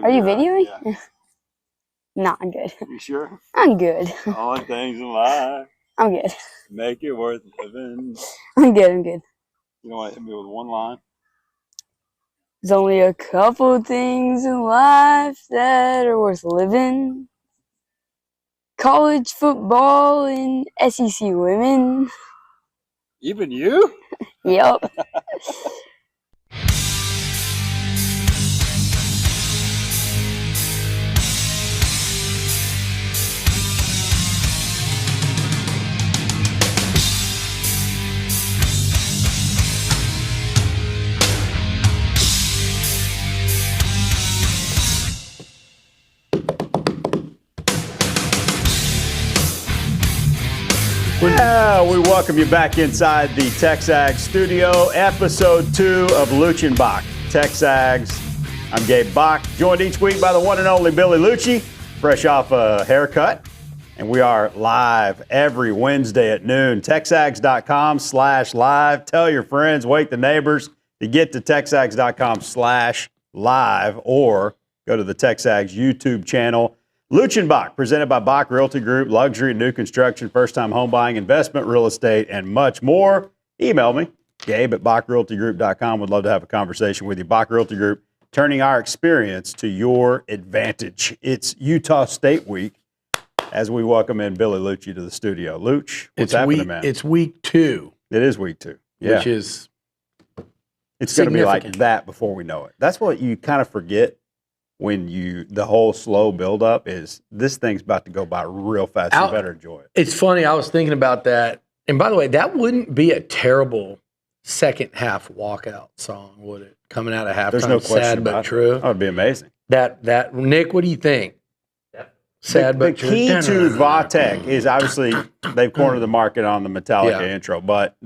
Are you videoing? Yeah. No, I'm good. You sure? I'm good. All the things in life I'm good. make it worth living. I'm good. I'm good. You know what? Hit me with one line. There's only a couple things in life that are worth living. College football and SEC women. Even you? Yep. Well, we welcome you back inside the TexAgs studio, episode 2 of Looch Bock. TexAgs, I'm Gabe Bock, joined each week by the one and only Billy Liucci, fresh off a haircut. And we are live every Wednesday at noon. TexAgs.com/live. Tell your friends, wake the neighbors to get to TexAgs.com/live or go to the TexAgs YouTube channel. Looch Bock, presented by Bock Realty Group, luxury and new construction, first-time home buying, investment, real estate, and much more. Email me, Gabe at BockRealtyGroup.com. Would love to have a conversation with you. Bock Realty Group, turning our experience to your advantage. It's Utah State Week as we welcome in Billy Liucci to the studio. Luch, what's happening, man? It's week 2. It is week 2. Yeah. Which is it's going to be like that before we know it. That's what you kind of forget. When the whole slow buildup is this thing's about to go by real fast. You better enjoy it. It's funny. I was thinking about that. And by the way, that wouldn't be a terrible second half walkout song, would it? Coming out of halftime. There's no question sad but true. That would be amazing. That Nick, what do you think? Sad but true. The key to Vatek is obviously they've cornered the market on the Metallica intro, but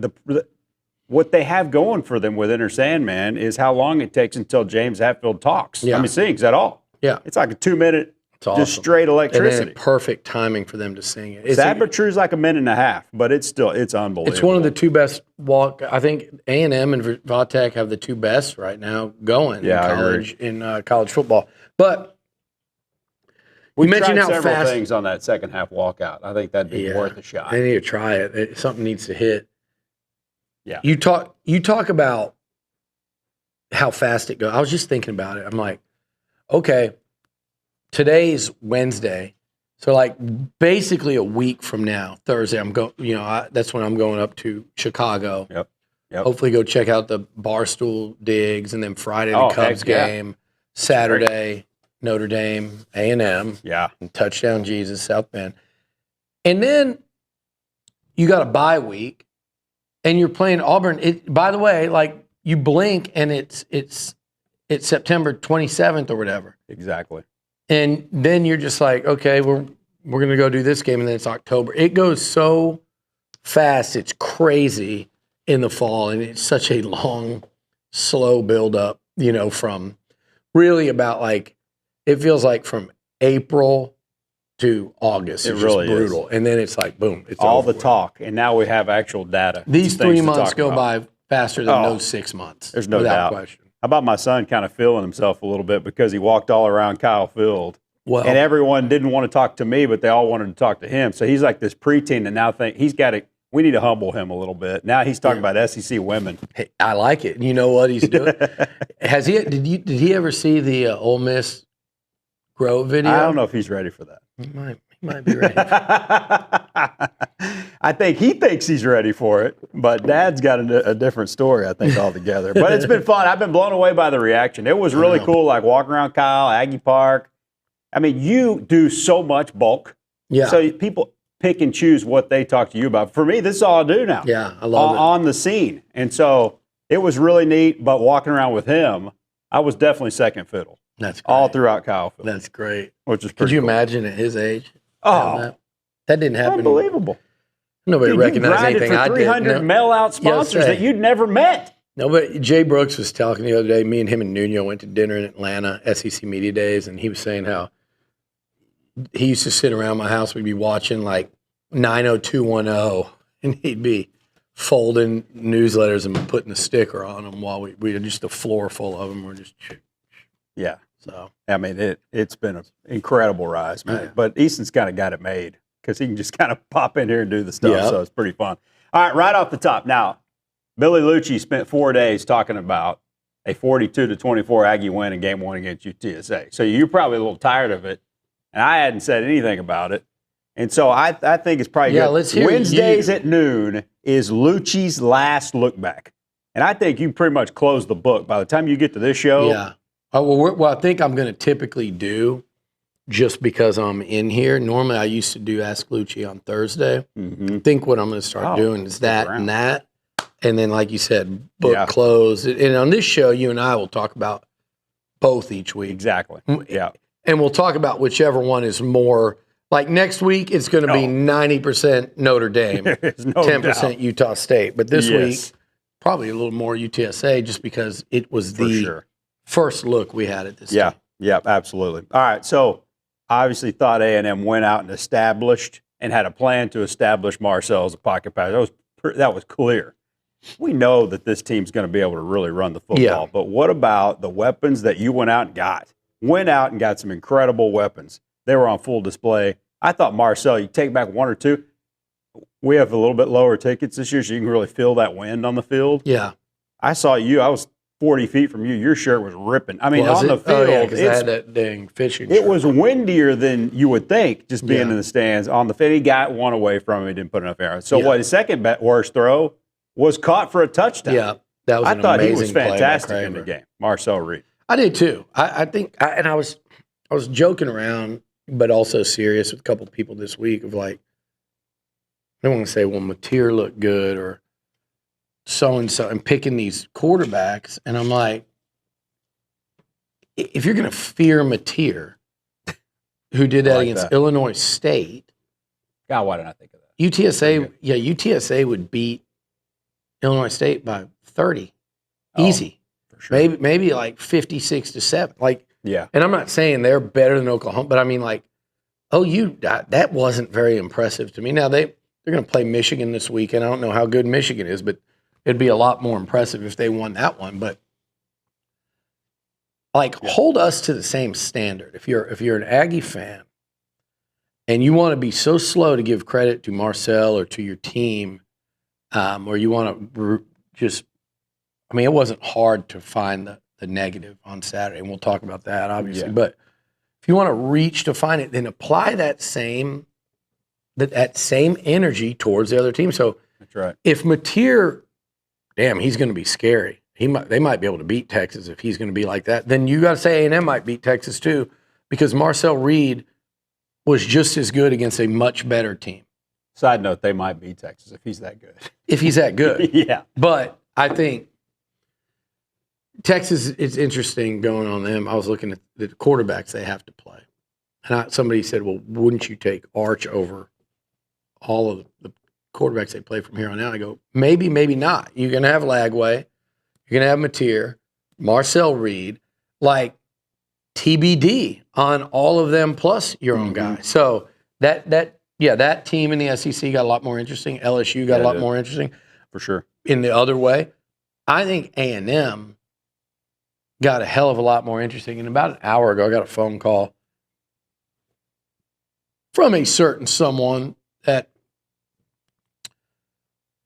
what they have going for them with Enter Sandman is how long it takes until James Hetfield talks. Yeah. I mean, sings at all. Yeah. It's like a 2-minute, just straight electricity. And then perfect timing for them to sing it. Sad but true is like a minute and a half, but it's unbelievable. It's one of the two best I think A&M and Vatek have the two best right now going in college football. But we mentioned how several fast things on that second half walkout. I think that'd be worth a shot. They need to try it. Something needs to hit. Yeah. You talk about how fast it goes. I was just thinking about it. I'm like, okay, today's Wednesday. So like basically a week from now, Thursday, that's when I'm going up to Chicago. Yep. Hopefully go check out the Barstool digs, and then Friday the Cubs game, Saturday Notre Dame, A&M. Yeah. And touchdown Jesus, South Bend. And then you got a bye week. And you're playing Auburn. By the way, like you blink and it's September 27th or whatever. Exactly. And then you're just like, okay, we're gonna go do this game, and then it's October. It goes so fast. It's crazy in the fall, and it's such a long, slow build up. From really about like it feels like from April to August. It's really just brutal. And then it's like, boom. It's all the talk. And now we have actual data. These 3 months go by faster than those 6 months. There's no doubt. Question. How about my son kind of feeling himself a little bit because he walked all around Kyle Field. Well, and everyone didn't want to talk to me, but they all wanted to talk to him. So he's like this preteen and now think we need to humble him a little bit. Now he's talking about SEC women. Hey, I like it. You know what he's doing? Did he ever see the Ole Miss Grove video? I don't know if he's ready for that. He might be ready. I think he thinks he's ready for it, but Dad's got a different story, I think, altogether. But it's been fun. I've been blown away by the reaction. It was really cool, like walking around Kyle, Aggie Park. I mean, you do so much bulk. Yeah. So people pick and choose what they talk to you about. For me, this is all I do now. Yeah, I love it. On the scene. And so it was really neat, but walking around with him, I was definitely second fiddle. That's great. All throughout Kyle Field. That's great. Which is pretty Could you cool. imagine at his age? Oh. That didn't happen. Unbelievable. Nobody recognized anything I did. 300 mail-out sponsors that you'd never met. No, but Jay Brooks was talking the other day. Me and him and Nuno went to dinner in Atlanta, SEC Media Days, and he was saying how he used to sit around my house. We'd be watching like 90210, and he'd be folding newsletters and putting a sticker on them while we had just a floor full of them. We're just So I mean, it's been an incredible rise, man. Yeah. But Easton's kind of got it made because he can just kind of pop in here and do the stuff. Yeah. So it's pretty fun. All right, right off the top. Now, Billy Liucci spent 4 days talking about a 42-24 Aggie win in game 1 against UTSA. So you're probably a little tired of it. And I hadn't said anything about it. And so I think it's probably good. Let's hear Wednesdays you. at noon is Liucci's last look back. And I think you pretty much close the book. By the time you get to this show, yeah. Well, I think I'm going to typically do, just because I'm in here. Normally, I used to do Ask Liucci on Thursday. I think what I'm going to start doing is that and that. And then, like you said, book close. And on this show, you and I will talk about both each week. Exactly. Yeah. And we'll talk about whichever one is more. Like next week, it's going to be 90% Notre Dame, 10% Utah State. But this week, probably a little more UTSA, just because it was the first look we had at this time. Yeah, absolutely. All right, so obviously thought A&M went out and established and had a plan to establish Marcel as a pocket passer. That was clear. We know that this team's going to be able to really run the football, but what about the weapons that you went out and got? Went out and got some incredible weapons. They were on full display. I thought Marcel, you take back 1 or 2. We have a little bit lower tickets this year, so you can really feel that wind on the field. Yeah. I saw you. I was 40 feet from you. Your shirt was ripping. I mean, on the field. Oh, yeah, because I had that dang fishing shirt. It was windier than you would think, just being in the stands. On the field, he got one away from him. He didn't put enough air. So his second worst throw was caught for a touchdown. Yeah, that was I thought he was amazing play by fantastic in Kramer. the game. Marcel Reed. I did too. I think, and I was joking around, but also serious with a couple of people this week of like, I don't want to say, well, Mateer looked good or so-and-so, and picking these quarterbacks. And I'm like, if you're going to fear Mateer, who did that against Illinois State. God, why didn't I think of that? UTSA would beat Illinois State by 30. Easy. For sure. Maybe like 56-7. Like, yeah. And I'm not saying they're better than Oklahoma, but I mean, like, that wasn't very impressive to me. Now, they're going to play Michigan this weekend. I don't know how good Michigan is, but it'd be a lot more impressive if they won that one. But, like, hold us to the same standard. If you're an Aggie fan and you want to be so slow to give credit to Marcel or to your team, or you want to just – I mean, it wasn't hard to find the negative on Saturday, and we'll talk about that, obviously. Yeah. But if you want to reach to find it, then apply that same energy towards the other team. So that's right. If Mateer, he's going to be scary. They might be able to beat Texas if he's going to be like that. Then you got to say A&M might beat Texas too, because Marcel Reed was just as good against a much better team. Side note, they might beat Texas if he's that good. If he's that good. Yeah. But I think Texas, it's interesting going on them. I was looking at the quarterbacks they have to play. And somebody said, well, wouldn't you take Arch over all of the quarterbacks they play from here on out? I go, maybe, maybe not. You're going to have Lagway. You're going to have Mateer, Marcel Reed, like TBD on all of them plus your own guy. So that team in the SEC got a lot more interesting. LSU got a lot more interesting. For sure. In the other way, I think A&M got a hell of a lot more interesting. And about an hour ago, I got a phone call from a certain someone that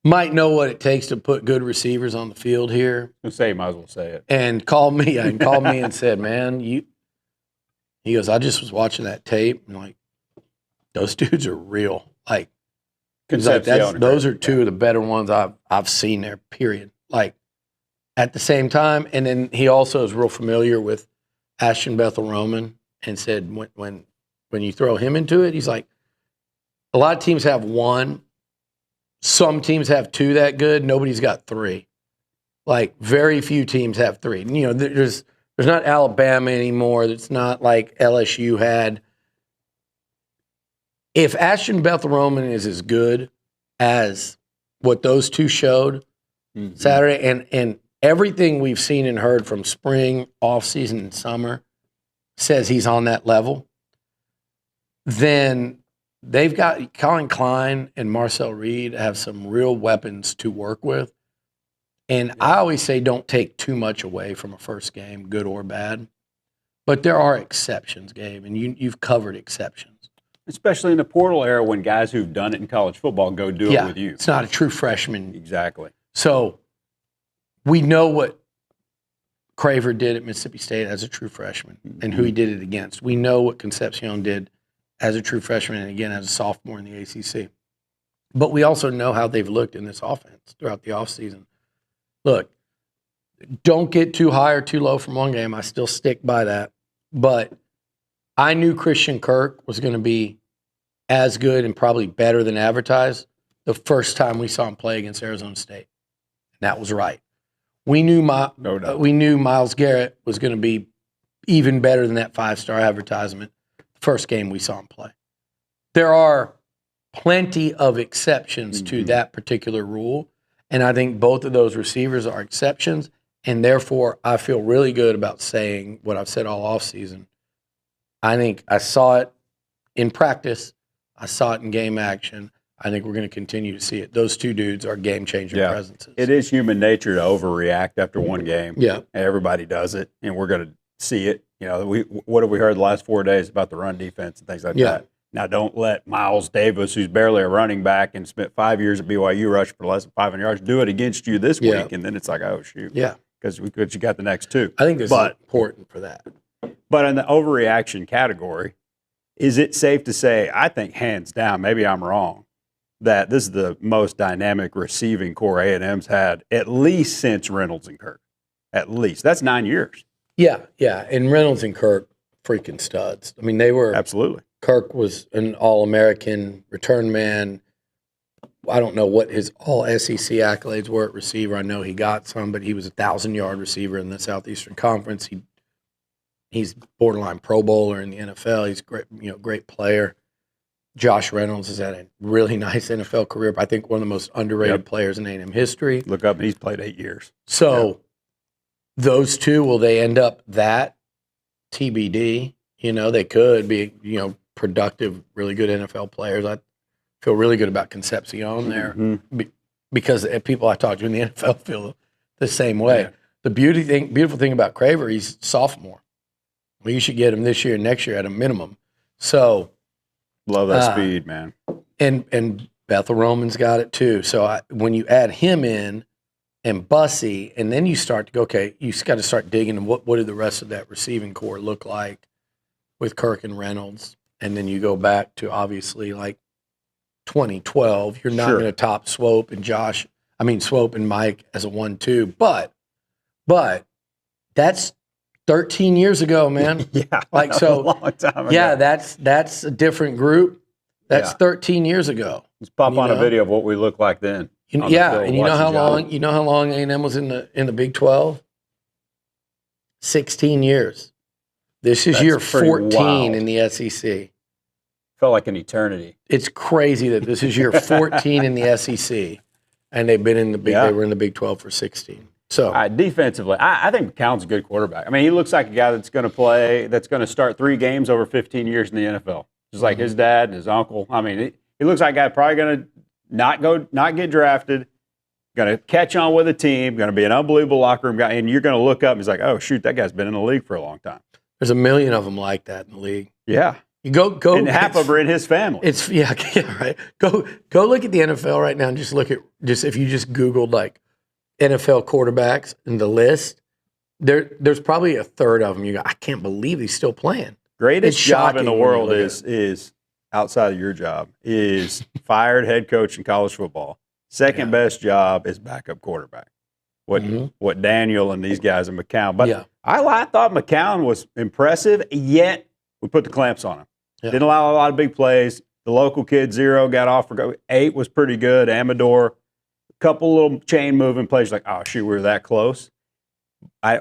might know what it takes to put good receivers on the field here. You might as well say it. And called me and said, man, he goes, I just was watching that tape and like, those dudes are real. Like, those are two of the better ones I've seen there, period. Like, at the same time, and then he also is real familiar with Ashton Bethel-Roman and said when you throw him into it, he's like, a lot of teams have one. Some teams have two that good. Nobody's got three. Like, very few teams have three. You know, there's not Alabama anymore. It's not like LSU had. If Ashton Bethel-Roman is as good as what those two showed Saturday, and everything we've seen and heard from spring, off-season, and summer says he's on that level, then they've got Colin Klein and Marcel Reed have some real weapons to work with. And I always say don't take too much away from a first game, good or bad. But there are exceptions, Gabe, and you've covered exceptions. Especially in the portal era when guys who've done it in college football go do it with you. It's not a true freshman. Exactly. So we know what Craver did at Mississippi State as a true freshman and who he did it against. We know what Concepcion did as a true freshman and, again, as a sophomore in the ACC. But we also know how they've looked in this offense throughout the offseason. Look, don't get too high or too low from one game. I still stick by that. But I knew Christian Kirk was going to be as good and probably better than advertised the first time we saw him play against Arizona State. And that was right. We knew Myles Garrett was going to be even better than that 5-star advertisement the first game we saw him play. There are plenty of exceptions to that particular rule, and I think both of those receivers are exceptions, and therefore I feel really good about saying what I've said all offseason. I think I saw it in practice. I saw it in game action. I think we're going to continue to see it. Those two dudes are game-changing presences. It is human nature to overreact after one game. Yeah. Everybody does it, and we're going to see it. You know, what have we heard the last 4 days about the run defense and things like that? Now, don't let Miles Davis, who's barely a running back and spent 5 years at BYU rushing for less than 500 yards, do it against you this week, and then it's like, oh, shoot. Yeah. Because you got the next two. I think this is important for that. But in the overreaction category, is it safe to say, I think hands down, maybe I'm wrong, that this is the most dynamic receiving core A&M's had at least since Reynolds and Kirk? At least. That's 9 years. Yeah. And Reynolds and Kirk, freaking studs. I mean, they were. Absolutely. Kirk was an All-American return man. I don't know what his all-SEC accolades were at receiver. I know he got some, but he was a 1,000-yard receiver in the Southeastern Conference. He's borderline Pro Bowler in the NFL. He's great player. Josh Reynolds has had a really nice NFL career. I think one of the most underrated players in A&M history. Look up, he's played 8 years. So those two, will they end up that? TBD. They could be, productive, really good NFL players. I feel really good about Concepcion there because people I talk to in the NFL feel the same way. Yeah. The beautiful thing about Craver, he's sophomore. Well, you should get him this year and next year at a minimum. So love that speed, man. And Bethel Roman's got it too. So when you add him in and Bussy, and then you start to go, okay, you got to start digging. What did the rest of that receiving core look like with Kirk and Reynolds? And then you go back to obviously like 2012. You're not going to top Swope and Mike as a 1-2, but that's 13 years ago, man. A long time ago. Yeah, that's a different group. That's 13 years ago. Let's pop on a video of what we looked like then. And you know how long A&M was in the Big 12? 16 years. This is year 14 in the SEC. Felt like an eternity. It's crazy that this is year 14 in the SEC, and they've been in the Big. They were in the Big 12 for 16. So defensively, I think McCown's a good quarterback. I mean, he looks like a guy that's going to play, that's going to start 3 games over 15 years in the NFL, just like his dad and his uncle. I mean, he looks like a guy probably going to not get drafted, going to catch on with a team, going to be an unbelievable locker room guy, and you're going to look up and he's like, oh shoot, that guy's been in the league for a long time. There's a million of them like that in the league. Yeah. You go, and half of them are in his family. Right. Go look at the NFL right now and if you just Googled like NFL quarterbacks in the list, there's probably a third of them. You go, I can't believe he's still playing. Greatest job in the world is outside of your job is fired head coach in college football. Second best job is backup quarterback. What Daniel and these guys and McCown. But I thought McCown was impressive, yet we put the clamps on him. Yeah. Didn't allow a lot of big plays. The local kid, 0, got off for 8 was pretty good. Amador, a couple little chain moving plays like, oh, shoot, we were that close.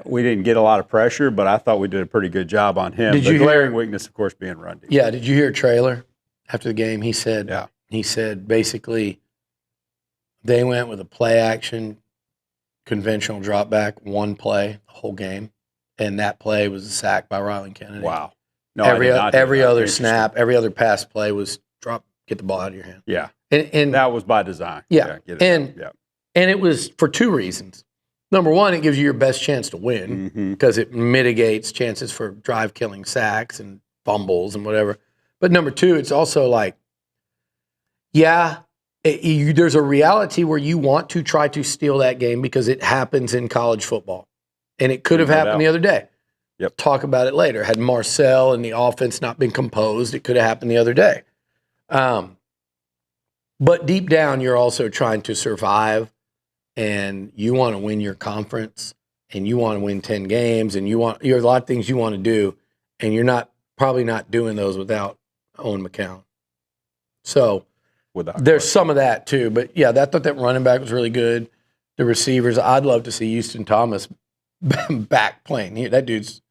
We didn't get a lot of pressure, but I thought we did a pretty good job on him. The glaring weakness, of course, being run defense. Yeah, did you hear Traylor after the game? He said basically they went with a play action, conventional drop back, one play the whole game, and that play was a sack by Ryland Kennedy. Wow. No, every other snap, every other pass play was drop, get the ball out of your hand. Yeah. And that was by design. Yeah. And it was for 2 reasons. number one, it gives you your best chance to win because it mitigates chances for drive-killing sacks and fumbles and whatever. But number two, it's also like, there's a reality where you want to try to steal that game because it happens in college football. And it could have happened the other day. Yep. Talk about it later. Had Marcel and the offense not been composed, it could have happened the other day. But deep down, you're also trying to survive, and you want to win your conference, and you want to win 10 games, and you're a lot of things you want to do, and you're probably not doing those without Owen McCown. So there's some of that too. But yeah, I thought that running back was really good. The receivers, I'd love to see Houston Thomas back playing. That dude's,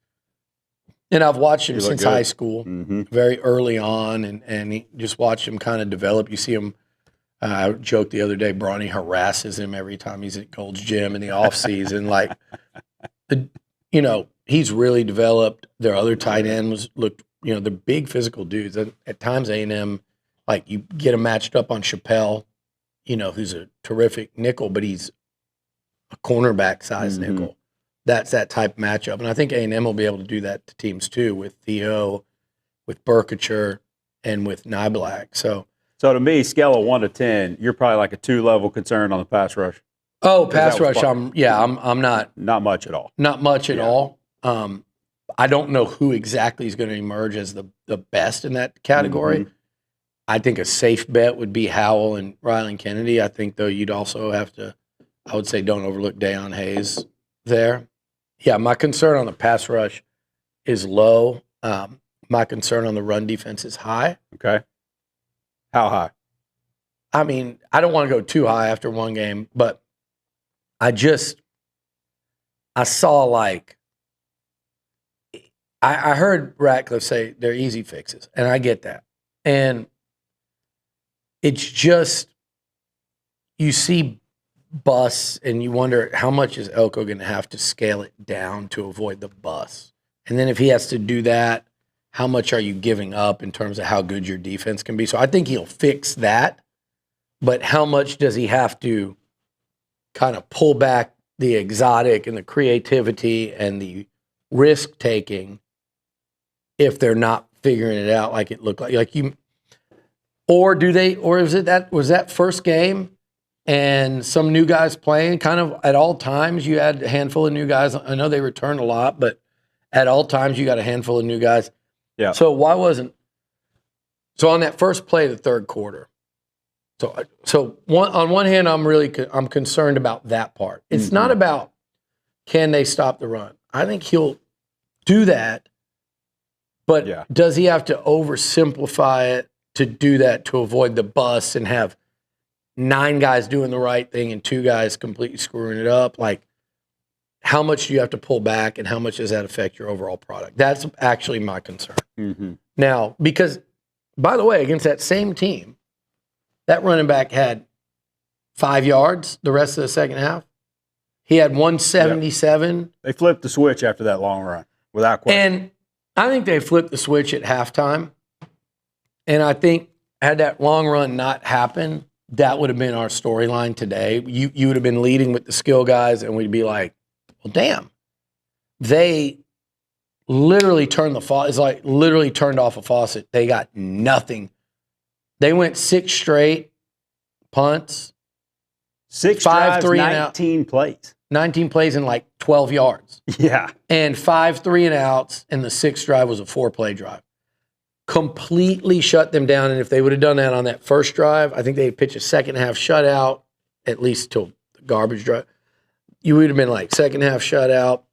and I've watched him since high school, very early on, and he just watched him kind of develop. You see him. I joked the other day, Bronny harasses him every time he's at Gold's Gym in the offseason. Like, he's really developed. Their other tight end looked, they're big physical dudes. At times, A&M, like, you get him matched up on Chappelle, who's a terrific nickel, but he's a cornerback size nickel. That's that type of matchup. And I think A&M will be able to do that to teams too, with Theo, with Berkature, and with Niblack. So to me, scale of 1 to 10, you're probably like a 2-level concern on the pass rush. Oh, pass rush, I'm not much at all. Not much at all. I don't know who exactly is going to emerge as the best in that category. I think a safe bet would be Howell and Ryland Kennedy. I think, though, you'd also have to, I would say, don't overlook Deion Hayes there. Yeah, my concern on the pass rush is low. My concern on the run defense is high. Okay. How high? I mean, I don't want to go too high after one game, but I saw like, I heard Ratcliffe say they're easy fixes, and I get that. And it's just, you see bus and you wonder how much is Elko going to have to scale it down to avoid the bus? And then if he has to do that, how much are you giving up in terms of how good your defense can be? So I think he'll fix that, but how much does he have to kind of pull back the exotic and the creativity and the risk-taking if they're not figuring it out like it looked like you, or was that first game and some new guys playing kind of at all times? You had a handful of new guys. I know they returned a lot, but at all times you got a handful of new guys. Yeah. So on that first play of the third quarter, on one hand, I'm concerned about that part. It's not about can they stop the run. I think he'll do that, but does he have to oversimplify it to do that, to avoid the bus and have 9 guys doing the right thing and 2 guys completely screwing it up? Like, how much do you have to pull back, and how much does that affect your overall product? That's actually my concern. Now, because, by the way, against that same team, that running back had 5 yards the rest of the second half. He had 177. Yep. They flipped the switch after that long run, without question. And I think they flipped the switch at halftime. And I think had that long run not happened, that would have been our storyline today. You would have been leading with the skill guys, and we'd be like, well, damn. They literally turned the faucet. It's like literally turned off a faucet. They got nothing. They went 6 straight punts. 6 5 drives, 19 plays. 19 plays in like 12 yards. Yeah. And 5 3-and-outs, and the 6th drive was a 4-play drive. Completely shut them down. And if they would have done that on that first drive, I think they'd pitch a second half shutout, at least till the garbage drive. You would have been like second half shutout,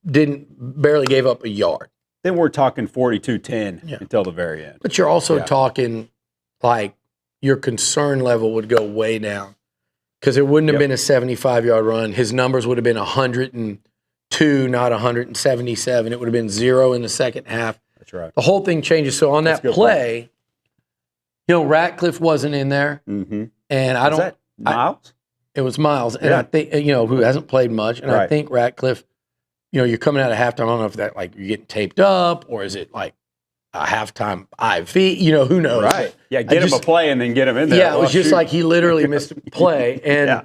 barely gave up a yard. Then we're talking 42-10 until the very end. But you're also talking like your concern level would go way down, because it wouldn't have been a 75-yard run. His numbers would have been 102, not 177. It would have been 0 in the second half. That's right. The whole thing changes. So on that play, Ratcliffe wasn't in there. Mm-hmm. And I don't. Was that Miles? It was Miles. And I think, who hasn't played much. And I think Ratcliffe, you're coming out of halftime. I don't know if that, like, you're getting taped up, or is it like a halftime IV? Who knows? Right. Yeah, get him a play and then get him in there. Yeah, it was just like he literally missed a play. And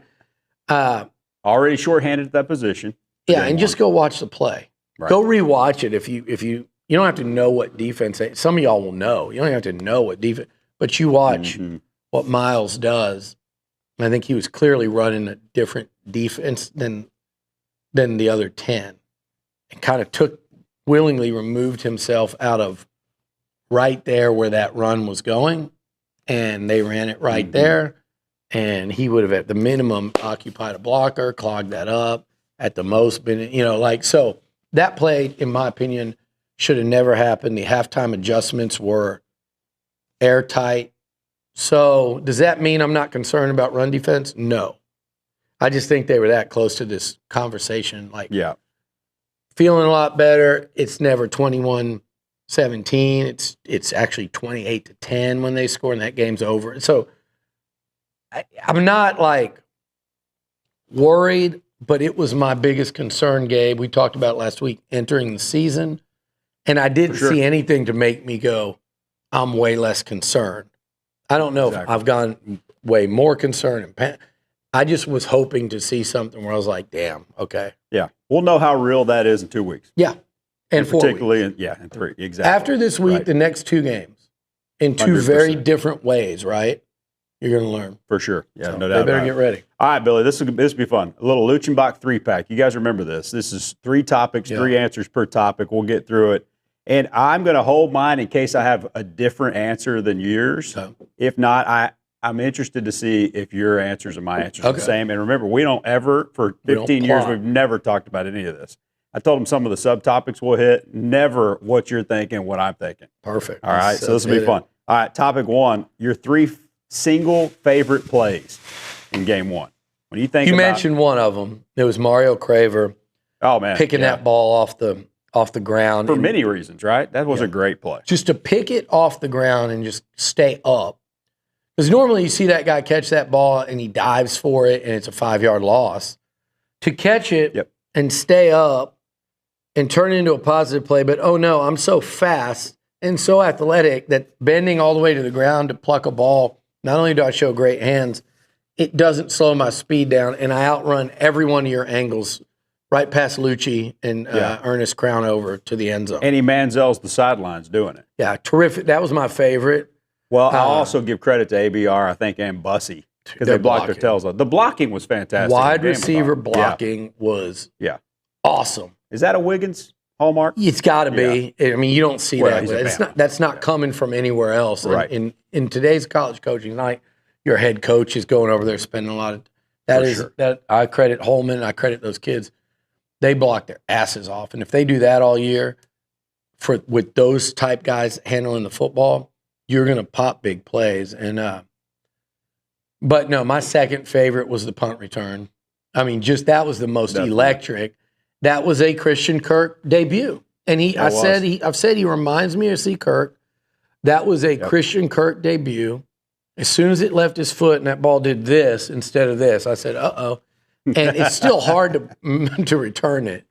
already shorthanded at that position. Yeah, and just go watch the play. Right. Go rewatch it if you don't have to know what defense. Some of y'all will know. You don't have to know what defense, but you watch what Miles does. I think he was clearly running a different defense than the other 10, and kind of willingly removed himself out of right there where that run was going, and they ran it right there, and he would have at the minimum occupied a blocker, clogged that up, at the most been, so that play, in my opinion, should have never happened. The halftime adjustments were airtight. So does that mean I'm not concerned about run defense? No. I just think they were that close to this conversation. Feeling a lot better. It's never 21-17. It's actually 28-10 when they score, and that game's over. So I'm not worried, but it was my biggest concern, Gabe. We talked about it last week, entering the season, and I didn't see anything to make me go, I'm way less concerned. I don't know if I've gone way more concerned. I just was hoping to see something where I was like, damn, okay. Yeah. We'll know how real that is in 2 weeks. Yeah. And 4 particularly weeks. In 3. Exactly. After this week, the next 2 games, in 2 100%. very different ways, right? You're going to learn. For sure. Yeah, So no doubt. They better get ready. All right, Billy, this will be fun. A little Looch Bock 3-pack. You guys remember this. This is 3 topics, 3 answers per topic. We'll get through it. And I'm going to hold mine in case I have a different answer than yours. Okay. If not, I'm interested to see if your answers and my answers are the same. And remember, we don't ever, for 15 years, we've never talked about any of this. I told them some of the subtopics we'll hit, never what you're thinking, what I'm thinking. Perfect. All right, so this will be fun. All right, topic 1, your 3 single favorite plays in game 1. When you think you mentioned one of them. It was Mario Craver. Oh, man. Picking that ball off the ground. For many reasons, right? That was a great play. Just to pick it off the ground and just stay up. Because normally you see that guy catch that ball and he dives for it and it's a 5-yard loss. To catch it and stay up and turn it into a positive play, but oh no, I'm so fast and so athletic that bending all the way to the ground to pluck a ball, not only do I show great hands, it doesn't slow my speed down, and I outrun every one of your angles right past Liucci and Ernest Crown over to the end zone. And he Manziel's the sidelines doing it. Yeah, terrific. That was my favorite. Well, I'll also give credit to ABR, I think, and Bussy, because they blocked their tails off. The blocking was fantastic. Wide receiver blocking was awesome. Is that a Wiggins hallmark? It's got to be. I mean, you don't see that. That's not coming from anywhere else. Right. In today's college coaching, like your head coach is going over there spending a lot of that. I credit Holman. I credit those kids. They block their asses off, and if they do that all year, with those type guys handling the football, you're going to pop big plays. And but no, my second favorite was the punt return. I mean, that was the most electric. That was a Christian Kirk debut. And I've said he reminds me of C. Kirk. That was a Christian Kirk debut. As soon as it left his foot and that ball did this instead of this, I said, uh-oh. And it's still hard to return it.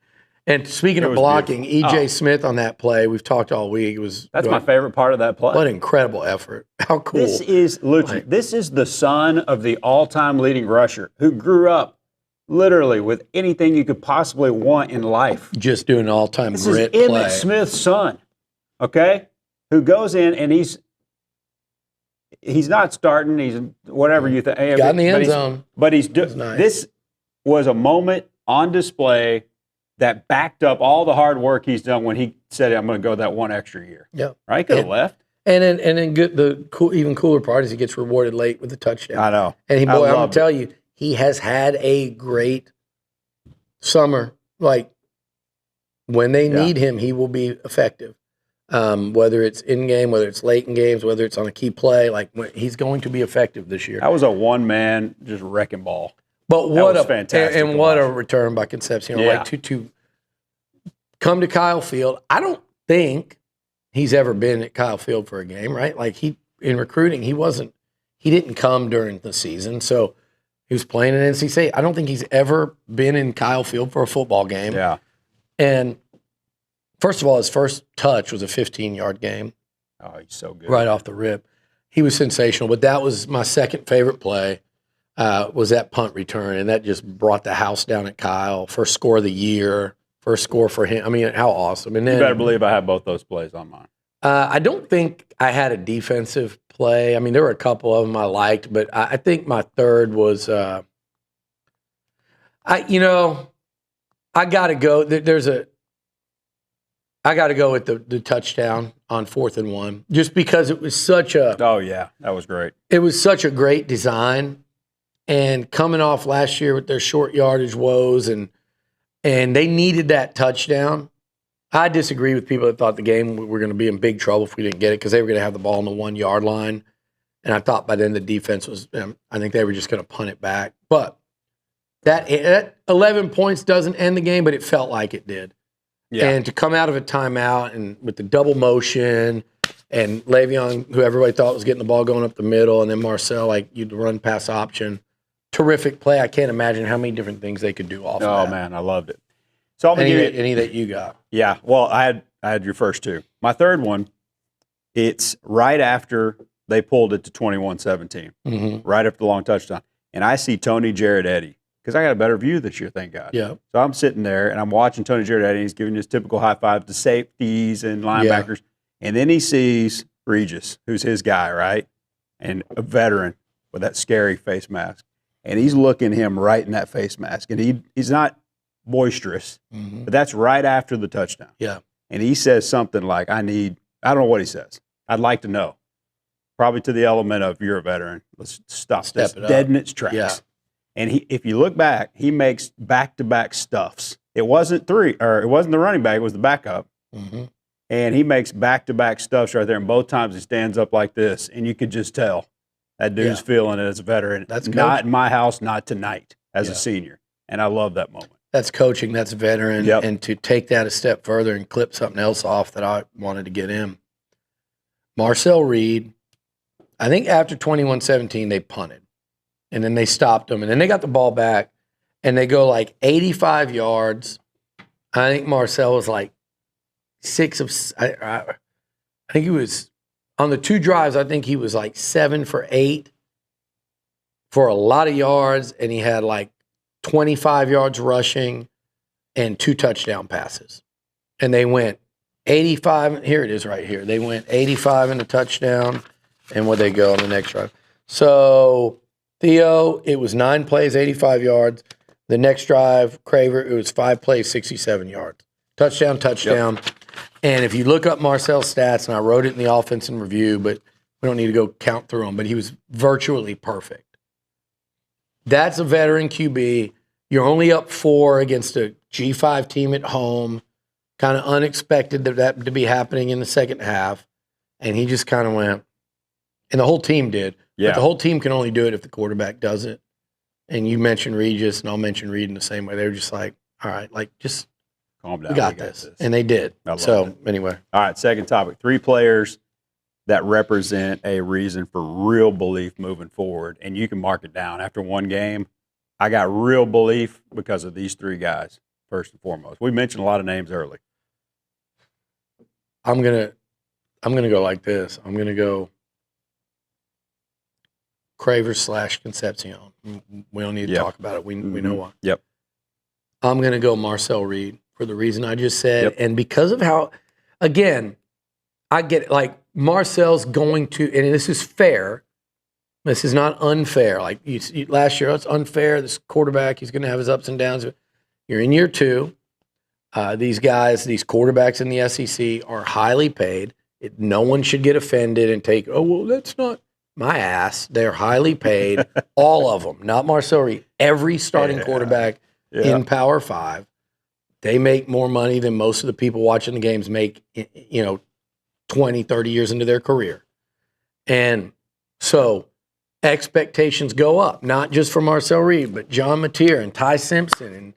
And speaking of blocking, E.J. Smith on that play, we've talked all week. That's my favorite part of that play. What an incredible effort. How cool. This is Looch. This is the son of the all-time leading rusher who grew up literally with anything you could possibly want in life. Just doing an all-time grit play. This is Emmitt Smith's son, okay, who goes in and he's not starting. He's whatever you think. Got in the end zone. But he's doing nice. This was a moment on display that backed up all the hard work he's done when he said, I'm going to go that one extra year. Yeah. Right? He could have left. And then even cooler part is he gets rewarded late with a touchdown. I know. And I'm going to tell you, he has had a great summer. Like, when they need him, he will be effective. Whether it's in-game, whether it's late in games, whether it's on a key play, he's going to be effective this year. That was a one-man just wrecking ball. But what a fantastic and what a return by Concepcion! Yeah. To come to Kyle Field. I don't think he's ever been at Kyle Field for a game, right? Like in recruiting, he didn't come during the season, so he was playing at NC State. I don't think he's ever been in Kyle Field for a football game. Yeah. And first of all, his first touch was a 15-yard game. Oh, he's so good. Right off the rip. He was sensational, but that was my second favorite play. was that punt return, and that just brought the house down at Kyle. First score of the year, first score for him. I mean, how awesome! And then You better believe I have both those plays on mine. I don't think I had a defensive play. I mean, there were a couple of them I liked, but I think my third was I got to go. I got to go with the touchdown on 4th and 1, just because it was such a. Oh yeah, that was great. It was such a great design, and coming off last year with their short yardage woes, and they needed that touchdown. I disagree with people that thought the game we were going to be in big trouble if we didn't get it, because they were going to have the ball on the 1 yard line, and I thought by then the defense was. I think they were just going to punt it back, but that 11 points doesn't end the game, but it felt like it did. Yeah. And to come out of a timeout and with the double motion and Le'Veon, who everybody thought was getting the ball going up the middle, and then Marcel, like you'd run pass option. Terrific play. I can't imagine how many different things they could do off of that. Oh, man, I loved it. So I'm gonna give you Any that you got? Yeah, well, I had your first two. My third one, it's right after they pulled it to 21-17, right after the long touchdown. And I see Tony Jarrett Eddy, because I got a better view this year, thank God. Yeah. So I'm sitting there, and I'm watching Tony Jarrett Eddy. He's giving his typical high five to safeties and linebackers. Yeah. And then he sees Regis, who's his guy, right? And a veteran with that scary face mask. And he's looking him right in that face mask. And he's not boisterous, but that's right after the touchdown. Yeah. And he says something like, I don't know what he says. I'd like to know. Probably to the element of, you're a veteran. Let's stop this dead in its tracks. Yeah. And if you look back, he makes back-to-back stuffs. It wasn't the running back, it was the backup. And he makes back-to-back stuffs right there. And both times he stands up like this, and you could just tell that dude's feeling it as a veteran. That's not in my house, not tonight as a senior. And I love that moment. That's coaching. That's veteran. Yep. And to take that a step further and clip something else off that I wanted to get in. Marcel Reed, I think after 21-17, they punted. And then they stopped them. And then they got the ball back. And they go like 85 yards. I think Marcel was like I think he was, on the 2 drives, I think he was like 7 for 8 for a lot of yards. And he had like 25 yards rushing and 2 touchdown passes. And they went 85. Here it is right here. They went 85 in the touchdown. And where'd they go on the next drive? So, Theo, it was 9 plays, 85 yards. The next drive, Craver, it was 5 plays, 67 yards. Touchdown. Yep. And if you look up Marcel's stats, and I wrote it in the offense and review, but we don't need to go count through them, but he was virtually perfect. That's a veteran QB. You're only up 4 against a G5 team at home. Kind of unexpected that to be happening in the second half. And he just kind of went, and the whole team did. Yeah. But the whole team can only do it if the quarterback does it. And you mentioned Regis, and I'll mention Reed in the same way. They were just like, all right, like, just calm down. we got this. And they did. So, anyway. All right, second topic. 3 players that represent a reason for real belief moving forward. And you can mark it down. After one game, I got real belief because of these 3 guys, first and foremost. We mentioned a lot of names early. I'm gonna go like this. I'm gonna go Craver / Concepcion. We don't need to talk about it. We know why. Yep. I'm gonna go Marcel Reed for the reason I just said, and because of how, again, I get it. Like Marcel's going to, and this is fair. This is not unfair. Like last year, it's unfair. This quarterback, he's going to have his ups and downs. You're in year 2. These guys, these quarterbacks in the SEC are highly paid. No one should get offended and take, oh, well, that's not my ass. They're highly paid, all of them, not Marcel Reed. Every starting quarterback in Power 5, they make more money than most of the people watching the games make, 20, 30 years into their career. And so expectations go up, not just for Marcel Reed, but John Mateer and Ty Simpson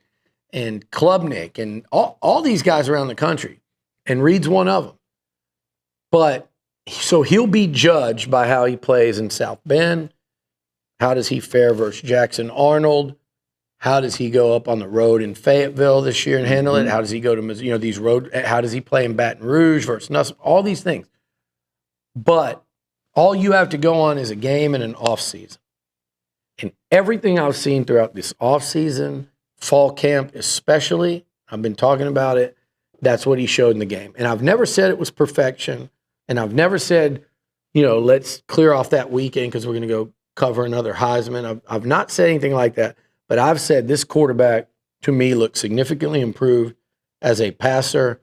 and Klubnik and all these guys around the country. And Reed's one of them. But so he'll be judged by how he plays in South Bend. How does he fare versus Jackson Arnold? How does he go up on the road in Fayetteville this year and handle it? How does he go to these road? How does he play in Baton Rouge versus Nuss? All these things. But all you have to go on is a game and an off season. And everything I've seen throughout this offseason, fall camp especially, I've been talking about it, that's what he showed in the game. And I've never said it was perfection. And I've never said, let's clear off that weekend because we're going to go cover another Heisman. I've not said anything like that. But I've said this quarterback, to me, looks significantly improved as a passer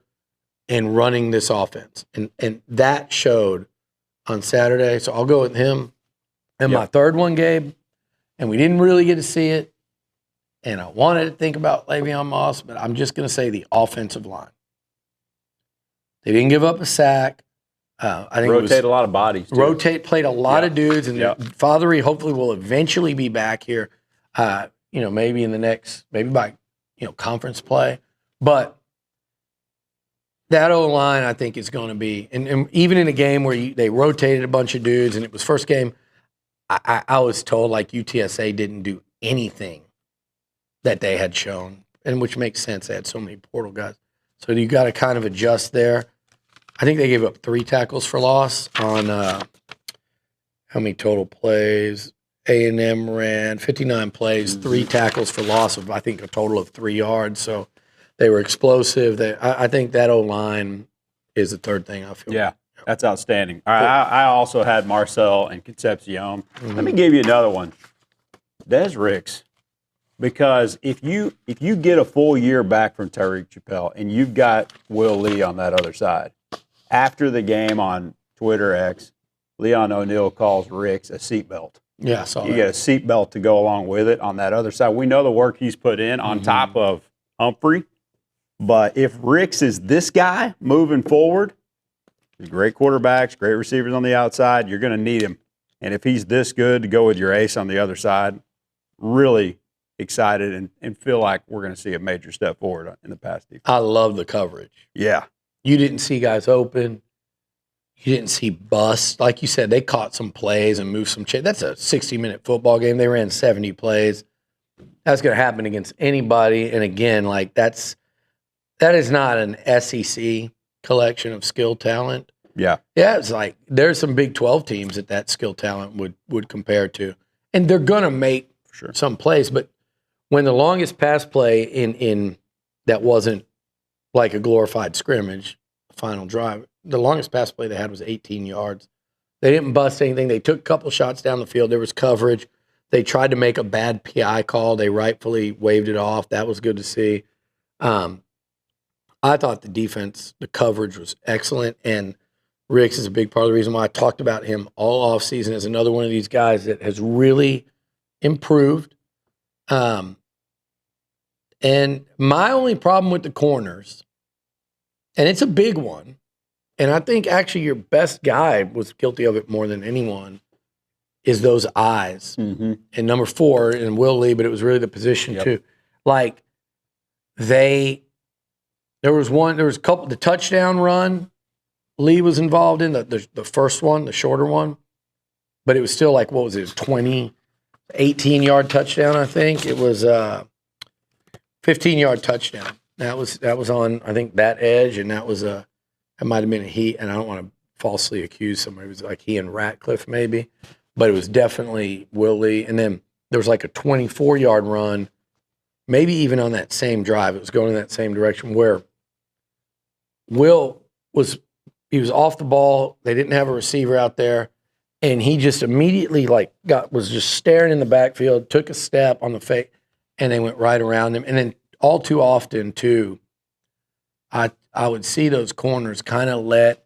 and running this offense. And that showed on Saturday. So I'll go with him. And my third one, Gabe, and we didn't really get to see it, and I wanted to think about Le'Veon Moss, but I'm just going to say the offensive line. They didn't give up a sack. I think rotate a lot of bodies. Too. Played a lot of dudes, and Fathery hopefully will eventually be back here. Maybe in the next, maybe by conference play, but that O-line I think is going to be, and even in a game where they rotated a bunch of dudes, and it was first game, I was told like UTSA didn't do anything that they had shown, and which makes sense. They had so many portal guys, so you got to kind of adjust there. I think they gave up 3 tackles for loss on how many total plays? A&M ran 59 plays, 3 tackles for loss of, I think, a total of 3 yards. So they were explosive. I think that O-line is the third thing I feel. Yeah, that's outstanding. All right, I also had Marcel and Concepcion. Let me give you another one. Des Ricks. Because if you get a full year back from Tyreek Chappelle and you've got Will Lee on that other side, after the game on Twitter X, Leon O'Neal calls Ricks a seatbelt. Yeah, I saw you that. get a seatbelt to go along with it on that other side. We know the work he's put in on top of Humphrey. But if Ricks is this guy moving forward, great quarterbacks, great receivers on the outside, you're going to need him. And if he's this good to go with your ace on the other side, really excited and feel like we're going to see a major step forward in the pass defense. I love the coverage. Yeah. You didn't see guys open. You didn't see busts. Like you said, they caught some plays and moved some chains. That's a 60-minute football game. They ran 70 plays. That's going to happen against anybody. And again, like that is not an SEC collection of skill talent. Yeah. Yeah, it's like there's some Big 12 teams that skill talent would compare to. And they're going to make some plays. But when the longest pass play in that wasn't like a glorified scrimmage, final drive, the longest pass play they had was 18 yards. They didn't bust anything. They took a couple shots down the field. There was coverage. They tried to make a bad PI call. They rightfully waved it off. That was good to see. I thought the defense, the coverage was excellent, and Ricks is a big part of the reason why I talked about him all offseason as another one of these guys that has really improved. And my only problem with the corners, and it's a big one, and I think actually your best guy was guilty of it more than anyone, is those eyes. Mm-hmm. And number 4, and Will Lee, but it was really the position too. Like there was a couple, the touchdown run Lee was involved in, the first one, the shorter one, but it was still like, what was it, 18-yard touchdown, I think. It was 15-yard touchdown. That was on, I think, that edge, and that might have been and I don't want to falsely accuse somebody. It was like he and Ratcliffe maybe, but it was definitely Will Lee. And then there was like a 24-yard run, maybe even on that same drive. It was going in that same direction where Will was off the ball. They didn't have a receiver out there, and he just immediately was just staring in the backfield, took a step on the fake, and they went right around him. And then all too often too, I would see those corners kind of let's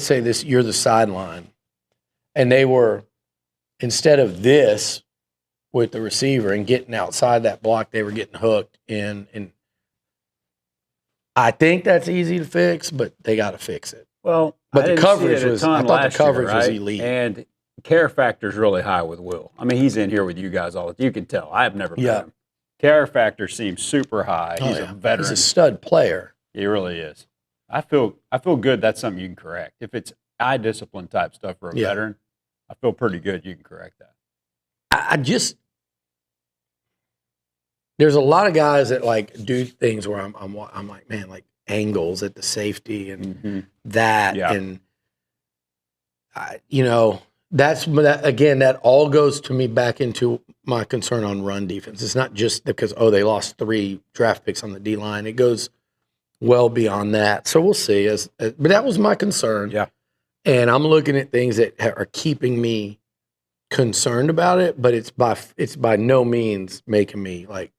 say you're the sideline, and they were, instead of this with the receiver and getting outside that block, they were getting hooked in. And I think that's easy to fix, but they got to fix it. Well, but the coverage was elite. And care factor is really high with Will. I mean, he's in here with you guys all the time. You can tell. I've never met him. Care factor seems super high. He's a veteran. He's a stud player. He really is. I feel good. That's something you can correct. If it's eye discipline type stuff for a veteran, I feel pretty good you can correct that. There's a lot of guys that do things where I'm like, man, like angles at the safety and that, and again, that all goes to me back into my concern on run defense. It's not just because, they lost 3 draft picks on the D-line. It goes well beyond that. So we'll see. But that was my concern. Yeah. And I'm looking at things that are keeping me concerned about it, but it's by no means making me like,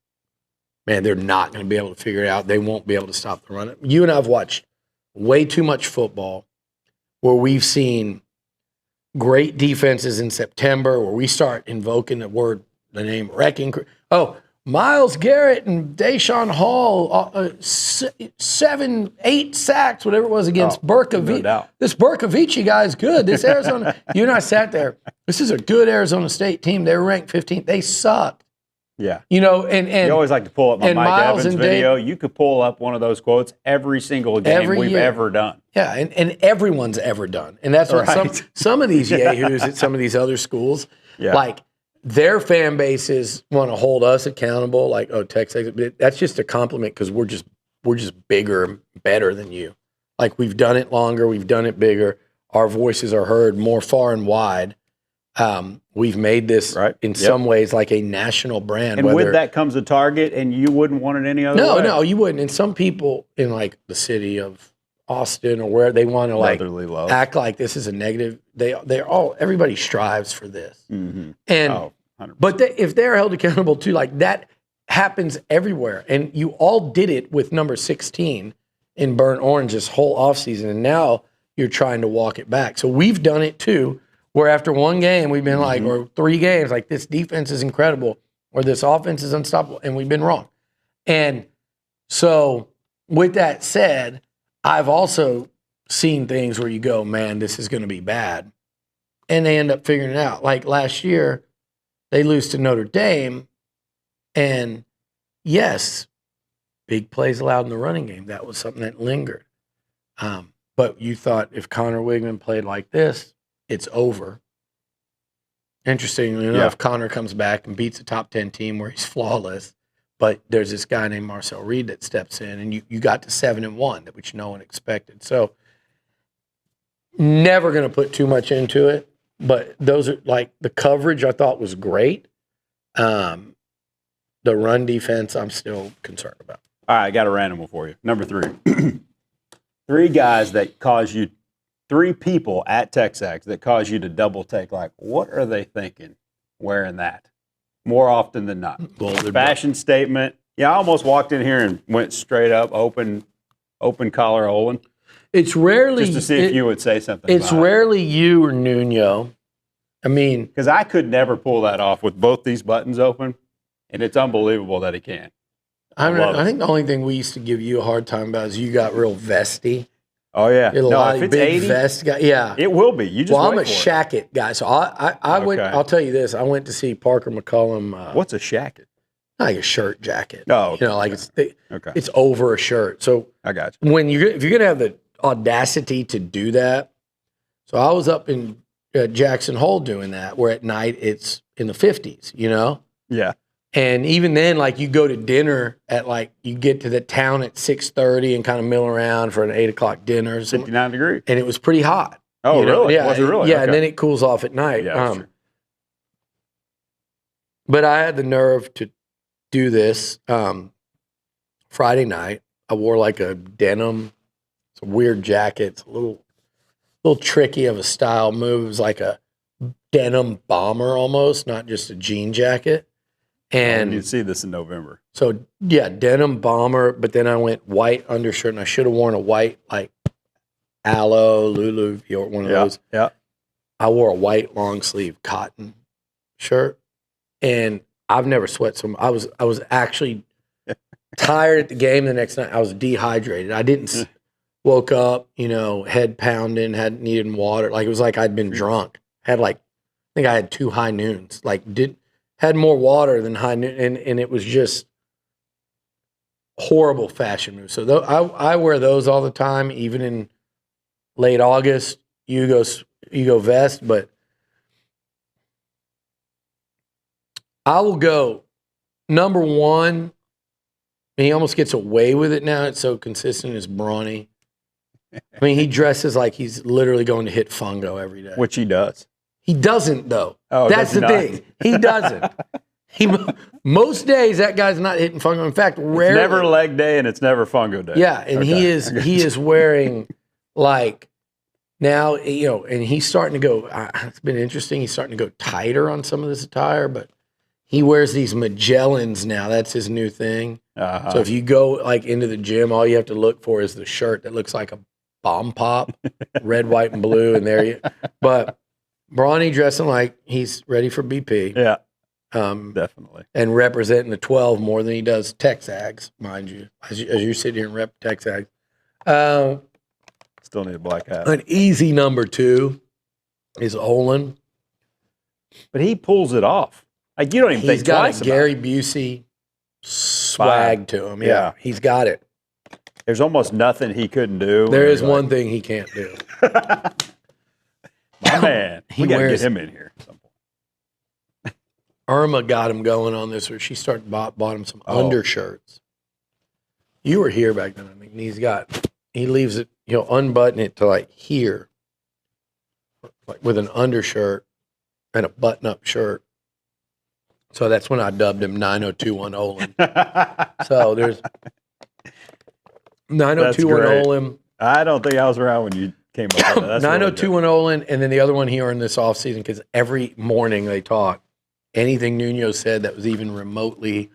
man, they're not going to be able to figure it out. They won't be able to stop the run. You and I have watched way too much football where we've seen great defenses in September where we start invoking the name wrecking. Oh, Myles Garrett and Deshaun Hall, 7, 8 sacks, whatever it was against Berkovic. No doubt. This Berkovic guy is good. This Arizona, you and I sat there. This is a good Arizona State team. They were ranked 15th. They sucked. Yeah. You know, and you always like to pull up my Mike Miles Evans video. You could pull up one of those quotes every single game we've ever done. Yeah, and everyone's ever done. And that's what some of these yahoos at some of these other schools, like their fan bases want to hold us accountable, like, Texas. But that's just a compliment because we're just bigger and better than you. Like we've done it longer, we've done it bigger. Our voices are heard more far and wide. We've made this in some ways like a national brand. And with that comes a target, and you wouldn't want it any other way. No, you wouldn't. And some people in like the city of Austin or where they want to like act like this is a negative. Everybody strives for this. Mm-hmm. And but if they're held accountable too, like that happens everywhere. And you all did it with number 16 in burnt orange this whole offseason, and now you're trying to walk it back. So we've done it too. Where after one game, we've been like, or 3 games, like this defense is incredible, or this offense is unstoppable, and we've been wrong. And so with that said, I've also seen things where you go, man, this is going to be bad. And they end up figuring it out. Like last year, they lose to Notre Dame, and yes, big plays allowed in the running game. That was something that lingered. But you thought if Connor Wigman played like this, it's over. Interestingly enough, Connor comes back and beats a top 10 team where he's flawless. But there's this guy named Marcel Reed that steps in, and you got to 7-1, which no one expected. So never going to put too much into it. But those are like the coverage I thought was great. The run defense I'm still concerned about. All right, I got a random one for you. Number 3. 3 guys that cause you 3 people at TexAgs that cause you to double take, like, what are they thinking wearing that? More often than not. Fashion statement. Yeah, I almost walked in here and went straight up, open collar Olin. It's rarely. Just to see if you would say something It's rarely you or Nuno. I mean. Because I could never pull that off with both these buttons open, and it's unbelievable that he can. I think the only thing we used to give you a hard time about is you got real vesty. Oh yeah, if it's big 80, vest guy, it will be. You just I'm a shacket guy, so I went. I'll tell you this: I went to see Parker McCullum. What's a shacket? Like a shirt jacket. Oh, okay. Like it's over a shirt. So I got you. If you're gonna have the audacity to do that, so I was up in Jackson Hole doing that, where at night it's in the 50s. Yeah. And even then, like you go to dinner at you get to the town at 6:30 and kind of mill around for an 8 o'clock dinner. 59 degrees. And it was pretty hot. Oh, really? Yeah, was it really? Yeah, okay. And then it cools off at night. Yeah, sure. But I had the nerve to do this Friday night. I wore like a denim, it's a weird jacket. It's a little tricky of a style move. It was like a denim bomber almost, not just a jean jacket. And you'd see this in November. So yeah, denim bomber, but then I went white undershirt, and I should have worn a white like aloe, Lulu, or one of those. Yeah. I wore a white long sleeve cotton shirt, and I've never sweat so much. I was actually tired at the game the next night. I was dehydrated. I didn't woke up, head pounding, had needed water. Like it was like I'd been drunk. I think I had 2 high noons. Had more water than high noon, and it was just horrible fashion move. So I wear those all the time, even in late August. You go vest, but I will go number 1. And he almost gets away with it now. It's so consistent. Is Brawny. I mean, he dresses like he's literally going to hit fungo every day. Which he does. He doesn't, though. Oh, that's does he the not? thing. He doesn't. Most days that guy's not hitting fungo. In fact, rarely. It's never leg day and it's never fungo day. Yeah, and he is wearing like now, and he's starting to go. It's been interesting. He's starting to go tighter on some of this attire, but he wears these Magellans now. That's his new thing. So if you go like into the gym, all you have to look for is the shirt that looks like a bomb pop, red, white, and blue, and there you. But Brawny dressing like he's ready for BP. Yeah. Definitely. And representing the 12 more than he does TexAgs, mind you. As you sit here and rep TexAgs. Still need a black hat. An easy number 2 is Olin. But he pulls it off. Like, you don't even think twice He's got a Gary about Busey swag to him. Yeah, he's got it. There's almost nothing he couldn't do. There is one thing he can't do. My man. We got to get him in here at some point. Irma got him going on this, where she bought him some undershirts. You were here back then, I think. And he leaves it, unbutton it to like here, like with an undershirt and a button-up shirt. So that's when I dubbed him 9021 Olin. So there's 9021 Olin. I don't think I was around when you came up with that. 9021 Olin, and then the other one he earned this offseason because every morning they talk. Anything Nuno said that was even remotely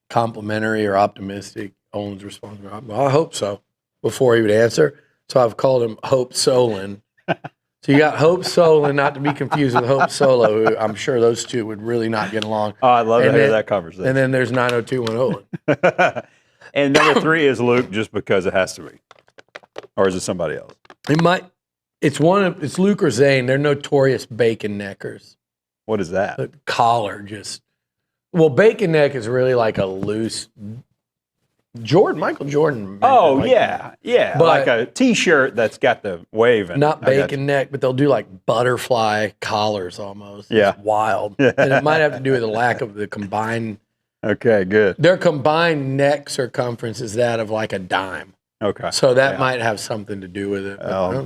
complimentary or optimistic, Olin's response, well, I hope so, before he would answer. So I've called him Hope Solon. So you got Hope Solon, not to be confused with Hope Solo, who I'm sure those two would really not get along. Oh, I'd love to hear that conversation. And then there's 9021 Olin. And number 3 is Luke, just because it has to be. Or is it somebody else? It's Luke or Zane. They're notorious bacon neckers. What is that? The collar bacon neck is really like a loose Michael Jordan. Oh, yeah. But like a T-shirt that's got the wave in it. Not bacon neck, but they'll do like butterfly collars almost. Yeah. It's wild. And it might have to do with the lack of the combined. Okay, good. Their combined neck circumference is that of like a dime. Okay. So that might have something to do with it.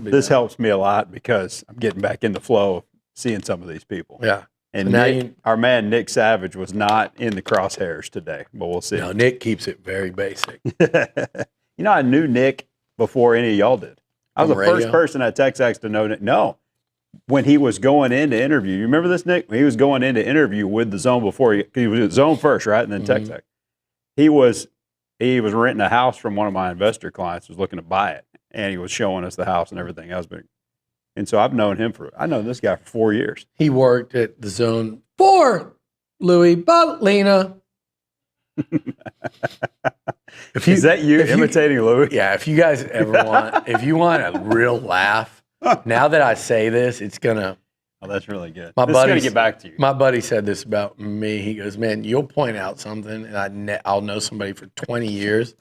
This helps me a lot because I'm getting back in the flow of seeing some of these people. Yeah. And our man Nick Savage was not in the crosshairs today, but we'll see. No, Nick keeps it very basic. I knew Nick before any of y'all did. I was the first person at TexAgs to know Nick. No, when he was going in to interview, you remember this, Nick? When he was going in to interview with the Zone before he was at Zone first, right? And then TexAgs. He was renting a house from one of my investor clients, was looking to buy it, and he was showing us the house and everything else. And so I've known this guy for 4 years. He worked at the Zone for Louis Balina. Is that you imitating Louis? Yeah, if you guys ever want a real laugh, now that I say this, it's gonna. Oh, that's really good. This is gonna get back to you. My buddy said this about me. He goes, "Man, you'll point out something, and I'll know somebody for 20 years."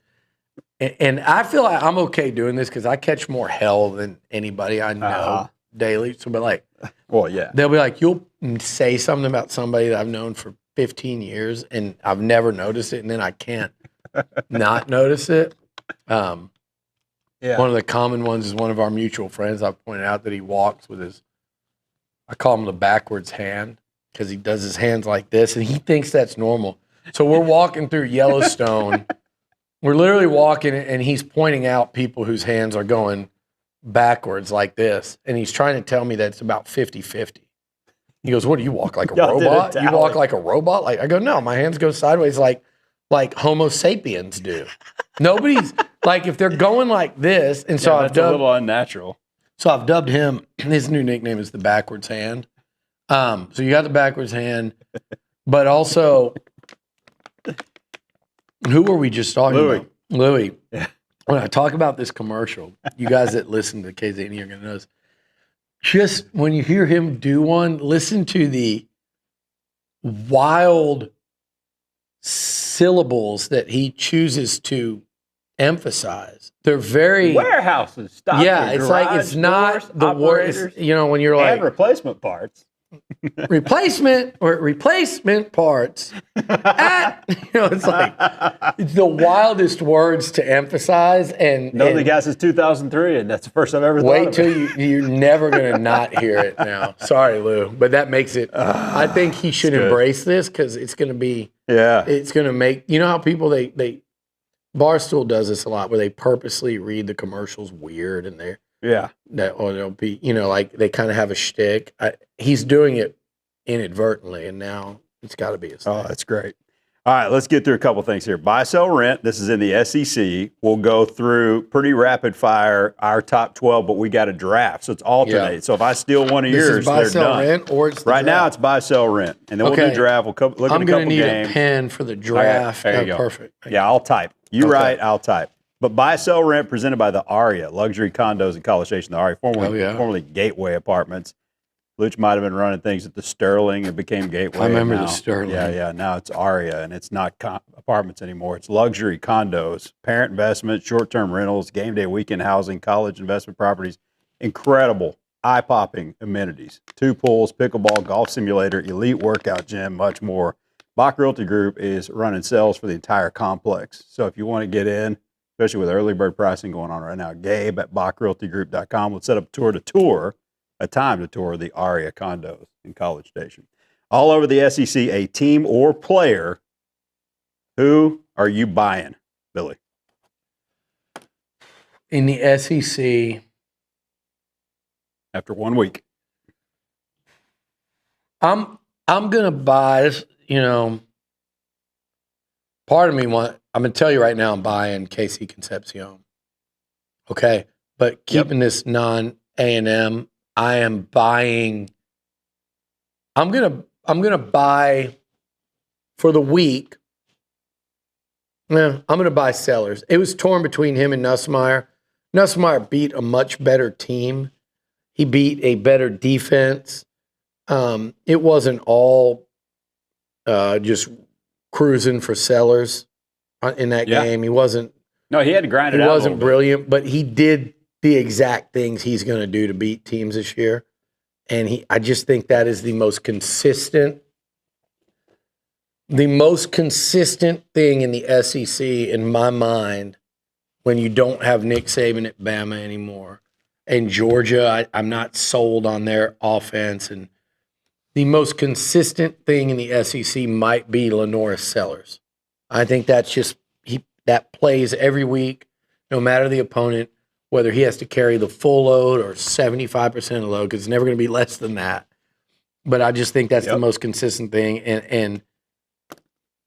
And I feel like I'm okay doing this because I catch more hell than anybody I know daily. So, but like, well, yeah, they'll be like, you'll say something about somebody that I've known for 15 years, and I've never noticed it, and then I can't not notice it. One of the common ones is one of our mutual friends. I've pointed out that he walks with I call him the backwards hand because he does his hands like this, and he thinks that's normal. So we're walking through Yellowstone. We're literally walking, and he's pointing out people whose hands are going backwards like this, and he's trying to tell me that it's about 50-50. He goes, what, do you walk like a robot? You walk like a robot? Like I go, no, my hands go sideways like Homo sapiens do. Nobody's, like if they're going like this, and so that's a little unnatural. So I've dubbed him, his new nickname is the backwards hand. So you got the backwards hand, but also... Who were we just talking about? Louis. Yeah. When I talk about this commercial, you guys that listen to KZNE are going to know this. Just when you hear him do one, listen to the wild syllables that he chooses to emphasize. They're very... warehouses, stock. Yeah, it's like, it's not the word. When you're like... and replacement parts. replacement or replacement parts. It's like it's the wildest words to emphasize. And Nobody got since 2003, and that's the first I've ever thought wait of till it. you're never going to not hear it now. Sorry, Lou, but that makes it. I think he should embrace this because it's going to be. Yeah. It's going to make how people they Barstool does this a lot where they purposely read the commercials weird and they're. Yeah. Or they'll be, like they kind of have a shtick. He's doing it inadvertently, and now it's got to be his thing. Oh, that's great. All right, let's get through a couple things here. Buy, sell, rent. This is in the SEC. We'll go through pretty rapid fire our top 12, but we got a draft, so it's alternate. Yeah. So if I steal one of This yours, is buy, they're sell, done. Rent, or it's the right draft? now, it's buy, sell, rent, and then we'll do draft. We'll look at a couple games. I'm going to need a pen for the draft. There you go. Perfect. Yeah, I'll type. You write, I'll type. But buy, sell, rent presented by the ARIA, luxury condos in College Station. The ARIA, formerly Gateway Apartments. Looch might have been running things at the Sterling. It became Gateway. I remember now, the Sterling. Yeah. Now it's ARIA, and it's not apartments anymore. It's luxury condos, parent investment, short-term rentals, game day weekend housing, college investment properties. Incredible, eye-popping amenities. 2 pools, pickleball, golf simulator, elite workout gym, much more. Bock Realty Group is running sales for the entire complex. So if you want to get in, especially with early bird pricing going on right now, Gabe at BockRealtyGroup.com will set up a time to tour the ARIA condos in College Station. All over the SEC, a team or player. Who are you buying, Billy? In the SEC, after 1 week, I'm gonna buy. Part of me I'm gonna tell you right now, I'm buying KC Concepcion. Okay, but keeping this non-A&M, I am buying. I'm gonna buy for the week. I'm gonna buy Sellers. It was torn between him and Nussmeier. Nussmeier beat a much better team. He beat a better defense. It wasn't all just cruising for Sellers in that game. He wasn't. No, he had to grind it out. He wasn't brilliant, but he did the exact things he's going to do to beat teams this year. And I just think that is the most consistent thing in the SEC in my mind when you don't have Nick Saban at Bama anymore. And Georgia, I'm not sold on their offense. And the most consistent thing in the SEC might be Lenoris Sellers. I think that's just that plays every week, no matter the opponent, whether he has to carry the full load or 75% of the load, because it's never going to be less than that. But I just think that's the most consistent thing. And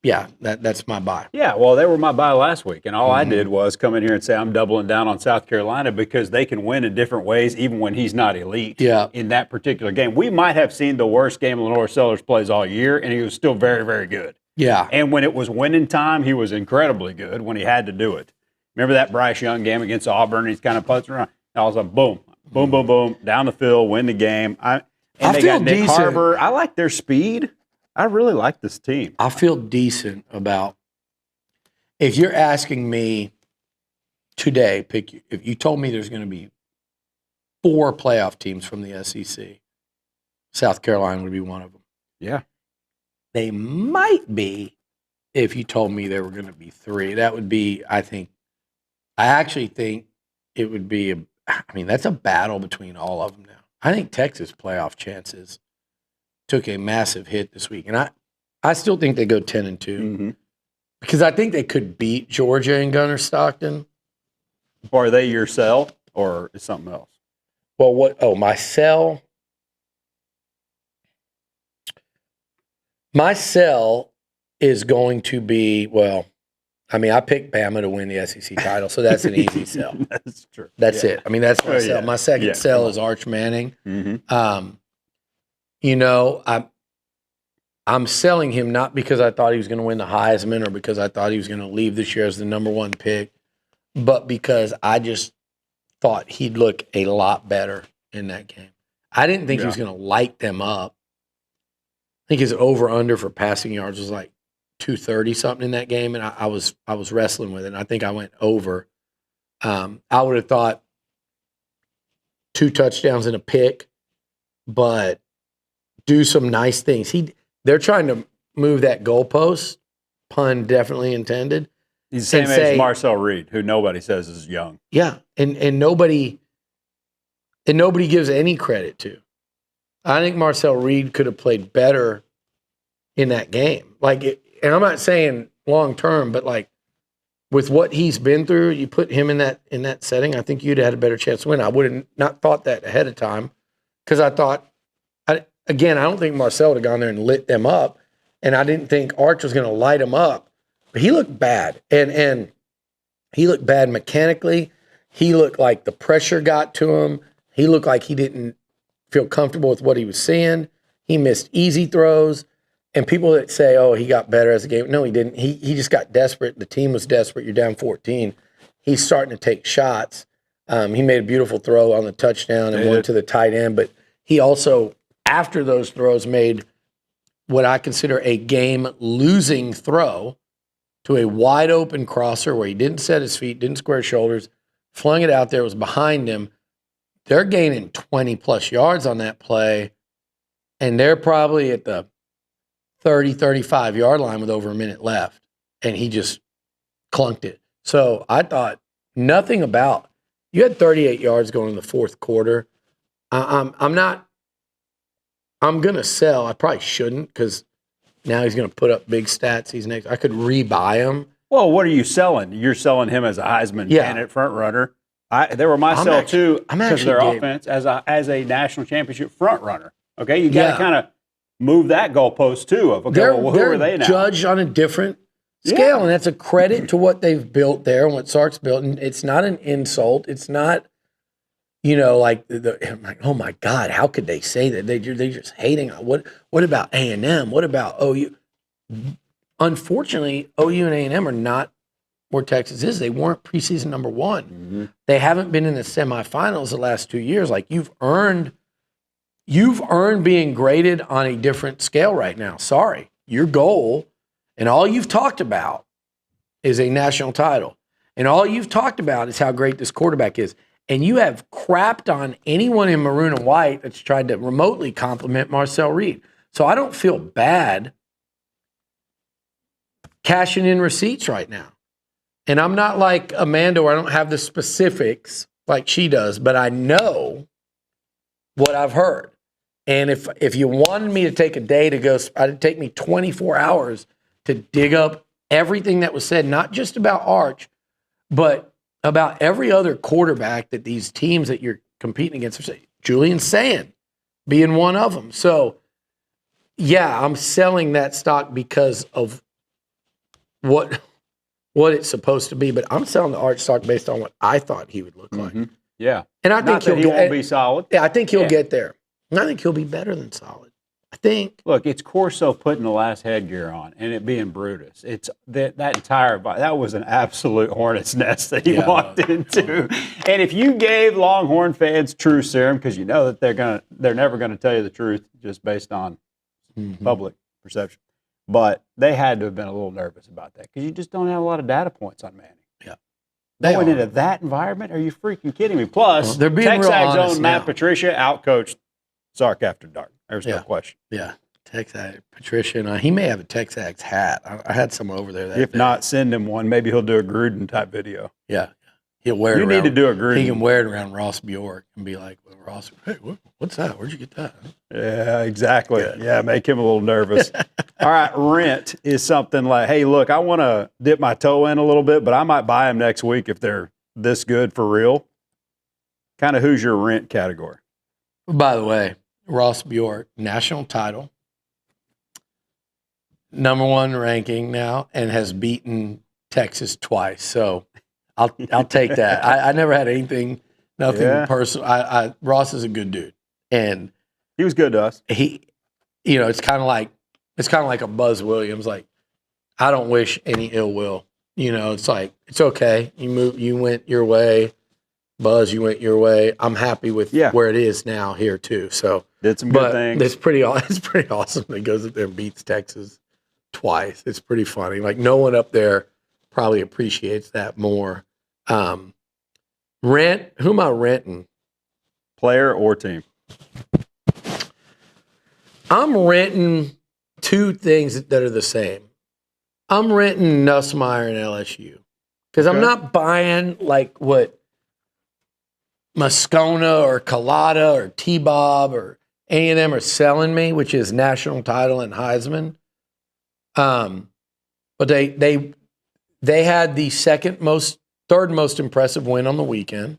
yeah, that's my buy. Yeah, well, they were my buy last week, and all I did was come in here and say I'm doubling down on South Carolina because they can win in different ways, even when he's not elite in that particular game. We might have seen the worst game Lenoris Sellers plays all year, and he was still very, very good. Yeah. And when it was winning time, he was incredibly good when he had to do it. Remember that Bryce Young game against Auburn? He's kind of putzing around. All of a sudden, boom, boom, boom, boom, down the field, win the game. And they got Nick Harbor. I like their speed. I really like this team. I feel decent about if you're asking me today, if you told me there's going to be 4 playoff teams from the SEC, South Carolina would be one of them. Yeah. They might be if you told me there were going to be 3. That would be, I actually think it would be, that's a battle between all of them now. I think Texas playoff chances took a massive hit this week. And I still think they go 10-2 because I think they could beat Georgia and Gunner Stockton. Or are they your sell or is something else? Well, my sell. My sell is going to be, I picked Bama to win the SEC title, so that's an easy sell. That's true. That's it. That's my sell. Yeah. My second sell is Arch Manning. I'm selling him not because I thought he was going to win the Heisman or because I thought he was going to leave this year as the number 1 pick, but because I just thought he'd look a lot better in that game. I didn't think he was going to light them up. I think his over-under for passing yards was like 230 something in that game, and I was wrestling with it. And I think I went over. I would have thought 2 touchdowns and a pick, but do some nice things. They're trying to move that goalpost, pun definitely intended. He's the same age as Marcel Reed, who nobody says is young. Yeah, and nobody gives any credit to. I think Marcel Reed could have played better in that game. And I'm not saying long term, but like with what he's been through, you put him in that setting, I think you'd have had a better chance to win. I would have not thought that ahead of time because I thought, I don't think Marcel would have gone there and lit them up, and I didn't think Arch was going to light him up. But he looked bad, and he looked bad mechanically. He looked like the pressure got to him. He looked like he didn't feel comfortable with what he was seeing. He missed easy throws. And people that say, oh, he got better as a game. No, he didn't. He just got desperate. The team was desperate. You're down 14. He's starting to take shots. He made a beautiful throw on the touchdown and went to the tight end. But he also, after those throws, made what I consider a game-losing throw to a wide-open crosser where he didn't set his feet, didn't square his shoulders, flung it out there, was behind him. They're gaining 20-plus yards on that play, and they're probably at the 30, 35-yard line with over a minute left, and he just clunked it. So I thought nothing about – you had 38 yards going in the fourth quarter. I'm going to sell. I probably shouldn't because now he's going to put up big stats. He's next. I could rebuy him. Well, what are you selling? You're selling him as a Heisman candidate front runner. They were my sell too because of their offense as a national championship front runner. Okay, you got to kind of move that goalpost too. Of okay, who are they now? Judged on a different scale, and that's a credit to what they've built there and what Sark's built. And it's not an insult. It's not, like I'm like, oh my God, how could they say that? They're just hating on what about A&M? What about OU? Unfortunately, OU and A&M are not where Texas is. They weren't preseason number one. Mm-hmm. They haven't been in the semifinals the last 2 years. Like you've earned being graded on a different scale right now. Sorry. Your goal and all you've talked about is a national title. And all you've talked about is how great this quarterback is. And you have crapped on anyone in maroon and white that's tried to remotely compliment Marcel Reed. So I don't feel bad cashing in receipts right now. And I'm not like Amanda where I don't have the specifics like she does, but I know what I've heard. And if you wanted me to take a day to go, it'd take me 24 hours to dig up everything that was said, not just about Arch, but about every other quarterback that these teams that you're competing against are. Julian Sand being one of them. So, yeah, I'm selling that stock because of what it's supposed to be, but I'm selling the Arch stock based on what I thought he would look like. Yeah. And I think he won't be solid. Yeah, I think he'll get there. And I think he'll be better than solid. I think. Look, it's Corso putting the last headgear on and it being Brutus. It's that entire that was an absolute hornet's nest that he walked into. And if you gave Longhorn fans true serum, because you know that they're never gonna tell you the truth just based on public perception. But they had to have been a little nervous about that because you just don't have a lot of data points on Manning. Yeah. Going into that environment, are you freaking kidding me? Plus, they're being TexAgs own Matt Patricia outcoached Sark after dark. There's no question. Yeah. TexAgs, Patricia, and he may have a TexAgs hat. I had some over there. If not, send him one. Maybe he'll do a Gruden type video. Yeah. He'll wear it You around. need to do a Gruden. He can wear it around Ross Bjork and be like, well, Ross, hey, what's that? Where'd you get that? Yeah, exactly. Yeah, make him a little nervous. All right, rent is something like, hey, look, I want to dip my toe in a little bit, but I might buy them next week if they're this good for real. Kind of who's your rent category? By the way, Ross Bjork, national title, #1 ranking now, and has beaten Texas twice. So I'll take that. I never had nothing personal. Ross is a good dude, and he was good to us. It's kind of like a Buzz Williams. Like, I don't wish any ill will. It's like it's okay. You went your way, Buzz. You went your way. I'm happy with where it is now here too. So did some good things. It's pretty awesome that he goes up there and beats Texas twice. It's pretty funny. Like no one up there probably appreciates that more. Rent? Who am I renting? Player or team? I'm renting two things that are the same. I'm renting Nussmeier and LSU because I'm not buying like what Moscona or Collada or T-Bob or A&M are selling me, which is national title and Heisman. But they had the third most impressive win on the weekend.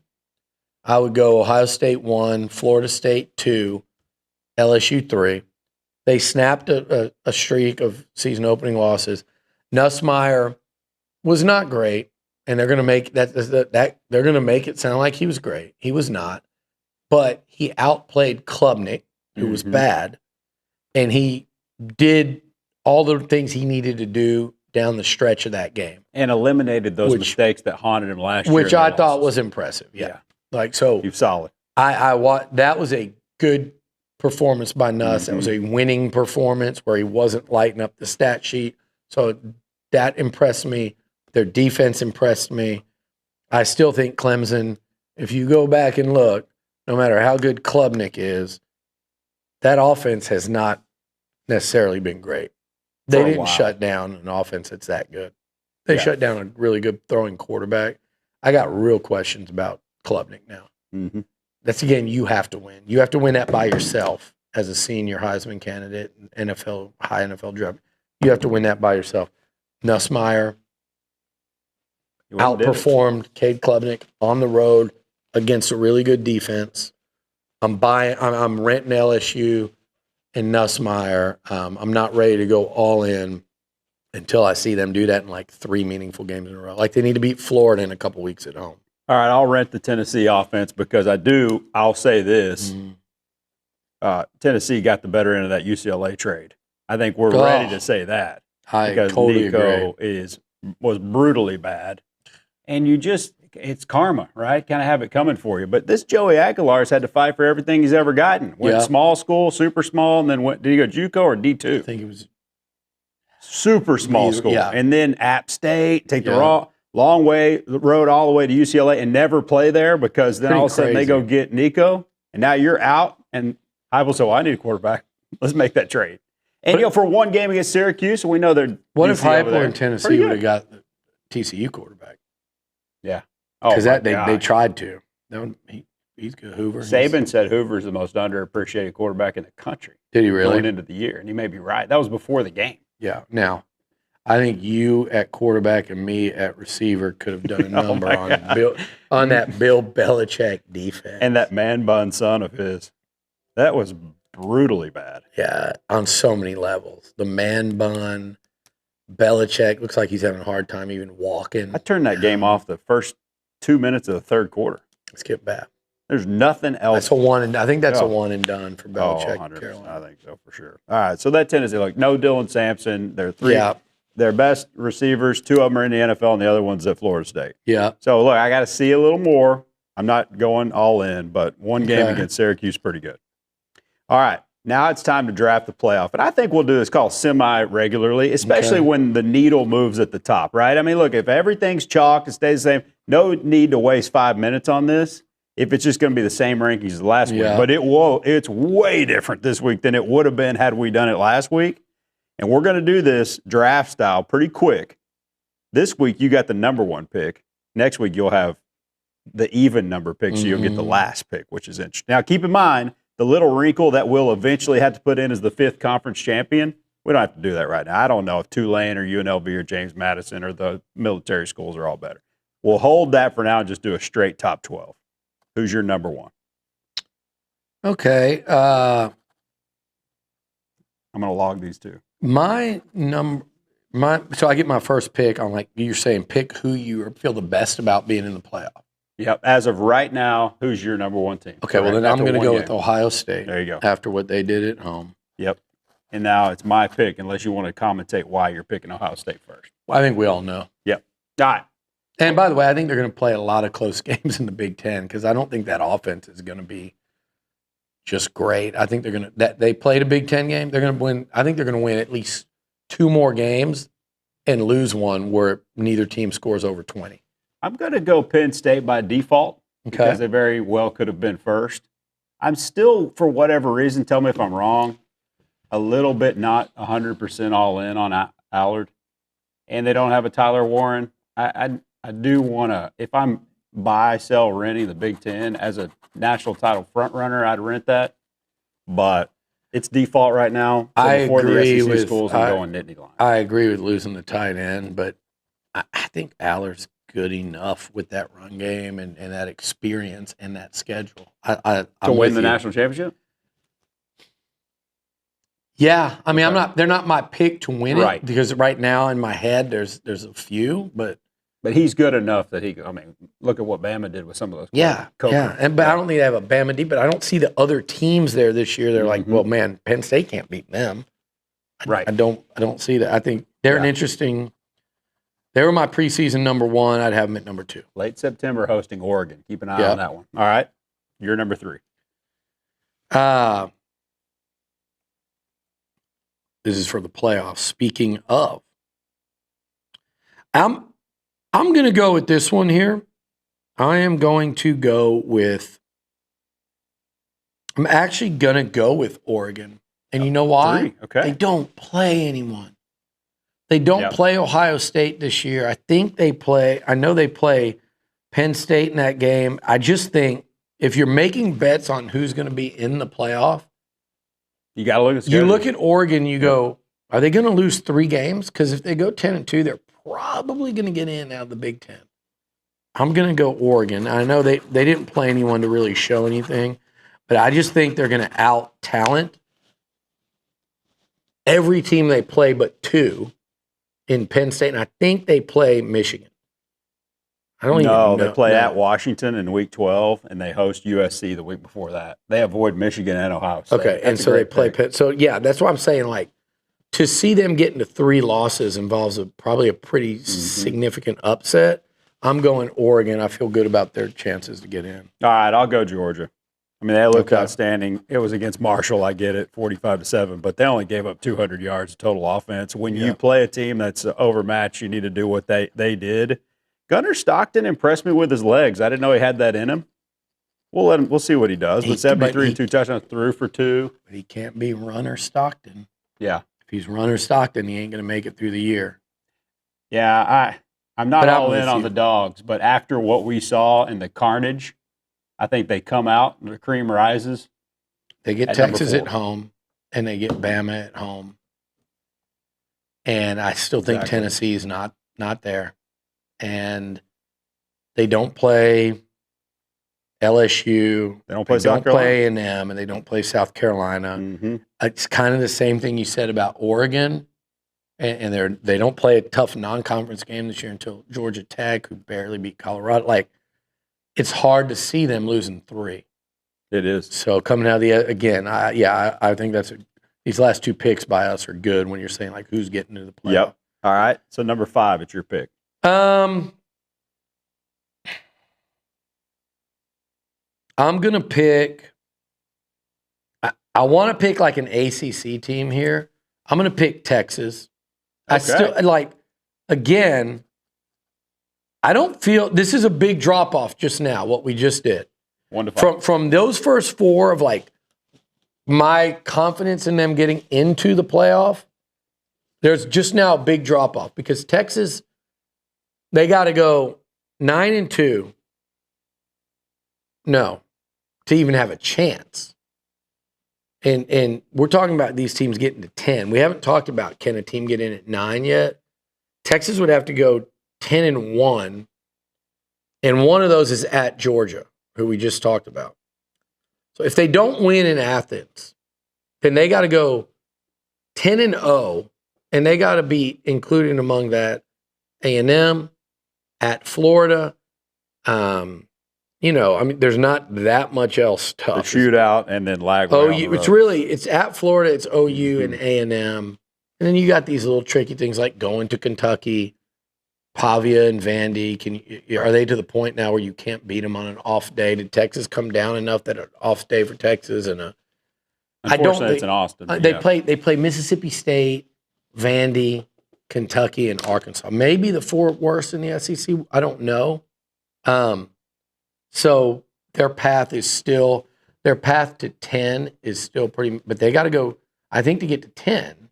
I would go Ohio State 1, Florida State 2, LSU 3. They snapped a streak of season opening losses. Nussmeier was not great, and they're going to make they're going to make it sound like he was great. He was not, but he outplayed Klubnik, who was bad, and he did all the things he needed to do down the stretch of that game and eliminated those mistakes that haunted him last year. Which I thought was impressive. Yeah. Like, so you're solid. That was a good performance by Nuss. That was a winning performance where he wasn't lighting up the stat sheet. So that impressed me. Their defense impressed me. I still think Clemson, if you go back and look, no matter how good Klubnik is, that offense has not necessarily been great. They didn't shut down an offense that's that good. They shut down a really good throwing quarterback. I got real questions about Klubnik now. That's a game you have to win. You have to win that by yourself as a senior Heisman candidate, high NFL draft. You have to win that by yourself. Nussmeier outperformed Cade Klubnik on the road against a really good defense. I'm renting LSU and Nussmeier. I'm not ready to go all in until I see them do that in like 3 meaningful games in a row. Like they need to beat Florida in a couple weeks at home. All right, I'll rent the Tennessee offense because I'll say this. Tennessee got the better end of that UCLA trade. I think we're ready to say that. Because totally Nico was brutally bad. And it's karma, right? Kind of have it coming for you. But this Joey Aguilar's had to fight for everything he's ever gotten. Went small school, super small, and then did he go JUCO or D2? I think it was super small school. Yeah. And then App State, take the long road all the way to UCLA and never play there because then all of a sudden they go get Nico, and now you're out. And I will say, well, I need a quarterback. Let's make that trade. And for one game against Syracuse, we know they're what if Heupel in Tennessee would have got the TCU quarterback? Yeah. Because they tried to. He's good. Hoover. Saban said Hoover's the most underappreciated quarterback in the country. Did he really? Going into the year, and he may be right. That was before the game. Yeah. Now, I think you at quarterback and me at receiver could have done a number on that Bill Belichick defense. And that man bun son of his. That was brutally bad. Yeah, on so many levels. The man bun, Belichick looks like he's having a hard time even walking. I turned that game off the first 2 minutes of the third quarter. Let's get back. There's nothing else. I think that's a one and done for Belichick. 100%. I think so for sure. All right, so that Tennessee, no Dylan Sampson. They're three. Yeah. Their best receivers, 2 of them are in the NFL, and the other one's at Florida State. Yeah. So, look, I got to see a little more. I'm not going all in, but one game against Syracuse, pretty good. All right, now it's time to draft the playoff. And I think we'll do this call semi-regularly, especially when the needle moves at the top, right? I mean, look, if everything's chalk and stays the same, no need to waste 5 minutes on this if it's just going to be the same rankings as last week. But it's way different this week than it would have been had we done it last week. And we're going to do this draft style pretty quick. This week, you got the number 1 pick. Next week, you'll have the even number pick, so you'll get the last pick, which is interesting. Now, keep in mind, the little wrinkle that we'll eventually have to put in as the 5th conference champion, we don't have to do that right now. I don't know if Tulane or UNLV or James Madison or the military schools are all better. We'll hold that for now and just do a straight top 12. Who's your number 1? Okay. I'm going to log these 2. So I get my first pick on, like you're saying, pick who you feel the best about being in the playoff. Yep. As of right now, who's your number 1 team? Okay, well, then I'm going to go with Ohio State. There you go. After what they did at home. Yep. And now it's my pick, unless you want to commentate why you're picking Ohio State first. Well, I think we all know. Yep. All right. And by the way, I think they're going to play a lot of close games in the Big Ten because I don't think that offense is going to be just great. I think they're going to they played a Big Ten game. They're going to win. I think they're going to win at least 2 more games and lose one where neither team scores over 20. I'm going to go Penn State by default because they very well could have been first. I'm still, for whatever reason, tell me if I'm wrong, a little bit not 100% all in on Allard, and they don't have a Tyler Warren. I do want to, if I'm buy, sell, renting the Big Ten as a national title front runner, I'd rent that. But it's default right now. So I before agree the SEC with schools, I'm going Nittany Lions. I agree with losing the tight end, but I think Allard's good enough with that run game and that experience and that schedule. To win the national championship? Yeah, I mean, Okay. they're not my pick to win Right. it because right now in my head there's a few, but he's good enough that I mean, look at what Bama did with some of those. yeah. But I don't think they have a Bama deep, but I don't see the other teams there this year. They're like, well, man, Penn State can't beat them. Right. I don't see that. I think they're an interesting. They were my preseason number 1. I'd have them at number 2. Late September hosting Oregon. Keep an eye on that one. All right. You're number 3. This is for the playoffs. Speaking of, I'm going to go with this one here. I am going to go with. I'm actually going to go with Oregon, and you know why? 3. Okay. They don't play anyone. They don't play Ohio State this year. I think they play. I know they play Penn State in that game. I just think if you're making bets on who's going to be in the playoff, you got to look at you look at Oregon. You go, are they going to lose 3 games? Because if they go 10-2, they're probably going to get in out of the Big Ten. I'm going to go Oregon. I know they didn't play anyone to really show anything, but I just think they're going to out talent every team they play but 2 in Penn State, and I think they play Michigan. I don't even know. They play at Washington in Week 12, and they host USC the week before that. They avoid Michigan and Ohio State. Okay, and so they play Penn. So, yeah, that's why I'm saying, like, to see them get into 3 losses involves probably a pretty significant upset. I'm going Oregon. I feel good about their chances to get in. All right, I'll go Georgia. I mean, they looked outstanding. It was against Marshall, I get it, 45-7, but they only gave up 200 yards of total offense. When you play a team that's overmatched, you need to do what they did. Gunnar Stockton impressed me with his legs. I didn't know he had that in him. We'll see what he does. But 73 and 2 touchdowns, threw for 2. But he can't be runner Stockton. Yeah. If he's runner Stockton, he ain't going to make it through the year. Yeah, I'm not all in on the Dogs, but after what we saw in the carnage, I think they come out and the cream rises. They get Texas at home, and they get Bama at home. And I still think Tennessee's not there. And they don't play LSU. They don't play South Carolina. Play A&M, and they don't play South Carolina. It's kind of the same thing you said about Oregon. And they don't play a tough non-conference game this year until Georgia Tech, who barely beat Colorado. Like, it's hard to see them losing 3. It is. So coming out of I think these last 2 picks by us are good when you're saying, like, who's getting to the playoff. Yep. All right. So number 5, it's your pick. I'm going to pick – I want to pick like an ACC team here. I'm going to pick Texas. I still – like, again, I don't feel – this is a big drop-off just now, what we just did. 1-5. From those first 4 of, like, my confidence in them getting into the playoff, there's just now a big drop-off because Texas – they got to go 9-2. No, to even have a chance. And we're talking about these teams getting to 10. We haven't talked about can a team get in at 9 yet. Texas would have to go 10-1, and one of those is at Georgia, who we just talked about. So if they don't win in Athens, then they got to go 10-0, and they got to be included among that A&M, at Florida. There's not that much else tough. The shootout and then lag. It's at Florida, it's OU and A&M. And then you got these little tricky things like going to Kentucky, Pavia and Vandy. Are they to the point now where you can't beat them on an off day? Did Texas come down enough that an off day for Texas Unfortunately, it's in Austin. They play Mississippi State, Vandy, Kentucky, and Arkansas. Maybe the 4 worst in the SEC. I don't know. So their path to 10 is still pretty, but they got to go I think to get to 10,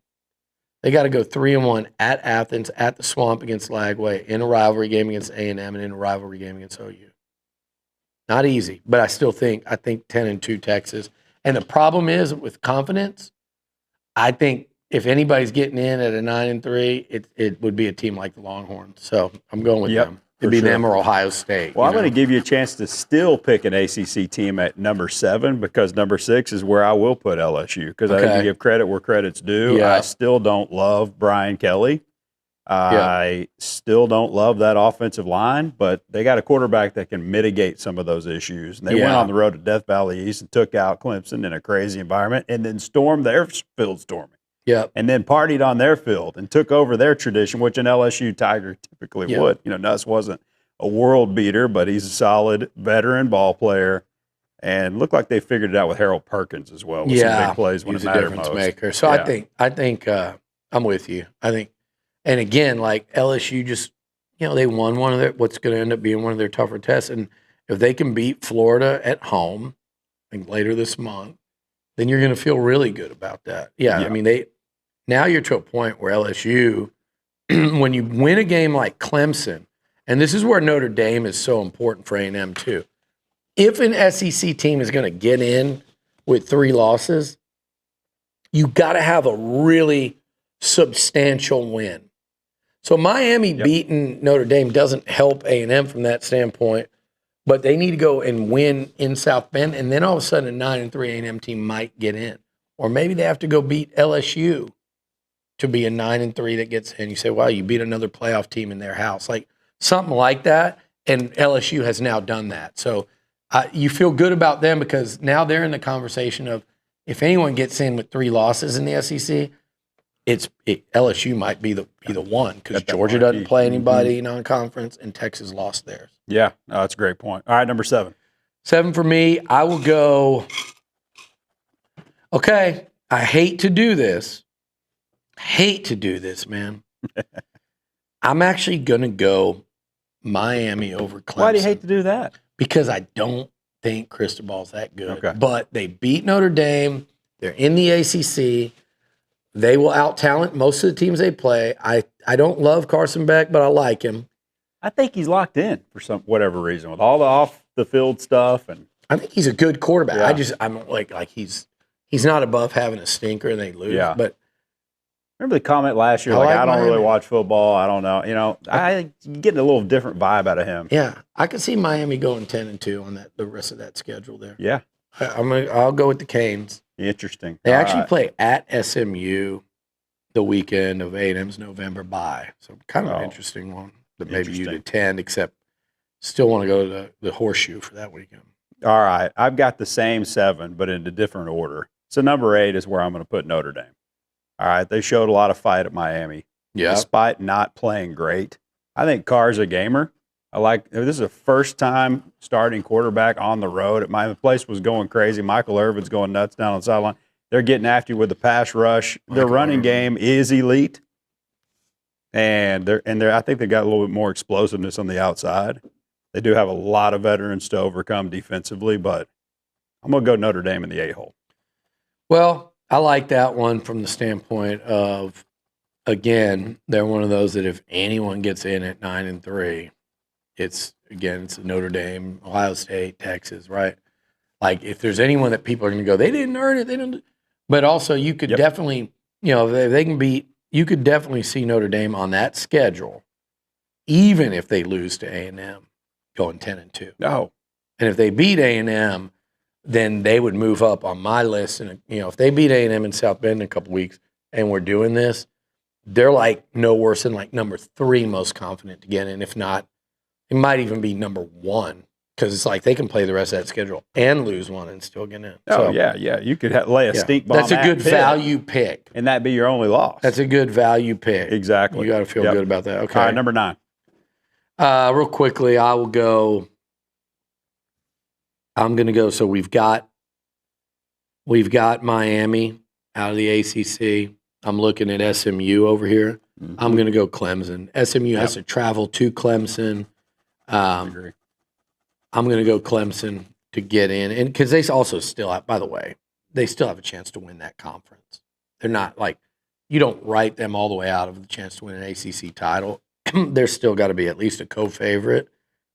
they got to go 3-1 at Athens, at the Swamp against Lagway, in a rivalry game against A&M, and in a rivalry game against OU. Not easy, but I think 10-2 Texas. And the problem is with confidence, I think if anybody's getting in at a 9-3, it would be a team like the Longhorns. So I'm going with them. It'd be them or Ohio State. Well, I'm going to give you a chance to still pick an ACC team at number 7 because number 6 is where I will put LSU because I think you give credit where credit's due. Yeah. I still don't love Brian Kelly. I still don't love that offensive line, but they got a quarterback that can mitigate some of those issues. And they went on the road to Death Valley East and took out Clemson in a crazy environment and then stormed their field storming. Yeah. And then partied on their field and took over their tradition, which an LSU Tiger typically would. You know, Nuss wasn't a world beater, but he's a solid veteran ball player. And looked like they figured it out with Harold Perkins as well. With some big plays when it mattered difference most. Maker. So I think I'm with you. I think, and again, like LSU just, they won one of their, what's going to end up being one of their tougher tests. And if they can beat Florida at home, I think later this month, then you're going to feel really good about that. I mean, now you're to a point where LSU, when you win a game like Clemson, and this is where Notre Dame is so important for A&M too. If an SEC team is going to get in with 3 losses, you got to have a really substantial win. So Miami beating Notre Dame doesn't help A&M from that standpoint, but they need to go and win in South Bend, and then all of a sudden a 9-3 A&M team might get in. Or maybe they have to go beat LSU to be a 9-3 that gets in. You say, wow, you beat another playoff team in their house. Like something like that, and LSU has now done that. So you feel good about them because now they're in the conversation of if anyone gets in with 3 losses in the SEC, LSU might be the one because Georgia doesn't play anybody non-conference and Texas lost theirs. Yeah, no, that's a great point. All right, number 7. 7 for me. I will go. Okay, I hate to do this, man. I'm actually gonna go Miami over Clemson. Why do you hate to do that? Because I don't think Cristobal's that good. Okay. But they beat Notre Dame. They're in the ACC. They will out-talent most of the teams they play. I don't love Carson Beck, but I like him. I think he's locked in for whatever reason with all the off-the-field stuff. And I think he's a good quarterback. Yeah. I'm like he's not above having a stinker and they lose. Yeah. But remember the comment last year, I don't really watch football. I don't know. I getting a little different vibe out of him. Yeah. I could see Miami going 10-2 on the rest of that schedule there. Yeah. I'll go with the Canes. Interesting. They actually play at SMU the weekend of A&M's November bye. So kind of an interesting one that maybe you'd attend, except still want to go to the Horseshoe for that weekend. All right. I've got the same 7, but in a different order. So number 8 is where I'm going to put Notre Dame. All right. They showed a lot of fight at Miami. Yeah. Despite not playing great. I think Carr's a gamer. This is a first-time starting quarterback on the road at Miami. The place was going crazy. Michael Irvin's going nuts down on the sideline. They're getting after you with the pass rush. Their running game is elite, and I think they got a little bit more explosiveness on the outside. They do have a lot of veterans to overcome defensively, but I'm going to go Notre Dame in the 8-hole. Well, I like that one from the standpoint of, again, they're one of those that if anyone gets in at 9-3. It's Notre Dame, Ohio State, Texas, right? Like if there's anyone that people are going to go, they didn't earn it, they didn't. But also you could definitely, if they can beat, you could definitely see Notre Dame on that schedule, even if they lose to A&M, going 10-2. No. And if they beat A&M, then they would move up on my list. And if they beat A&M in South Bend in a couple weeks, and we're doing this, they're like no worse than like number 3 most confident to get in. If not, it might even be number 1 because it's like they can play the rest of that schedule and lose one and still get in. Oh, yeah. You could lay a stink bomb. That's a good value pick. And that'd be your only loss. That's a good value pick. Exactly. You got to feel good about that. Okay. All right, number 9. Real quickly, I will go. I'm going to go. So we've got Miami out of the ACC. I'm looking at SMU over here. Mm-hmm. I'm going to go Clemson. SMU has to travel to Clemson. I'm going to go Clemson to get in, and because they also still have, by the way, they still have a chance to win that conference. They're not like, you don't write them all the way out of the chance to win an ACC title. They're still got to be at least a co-favorite.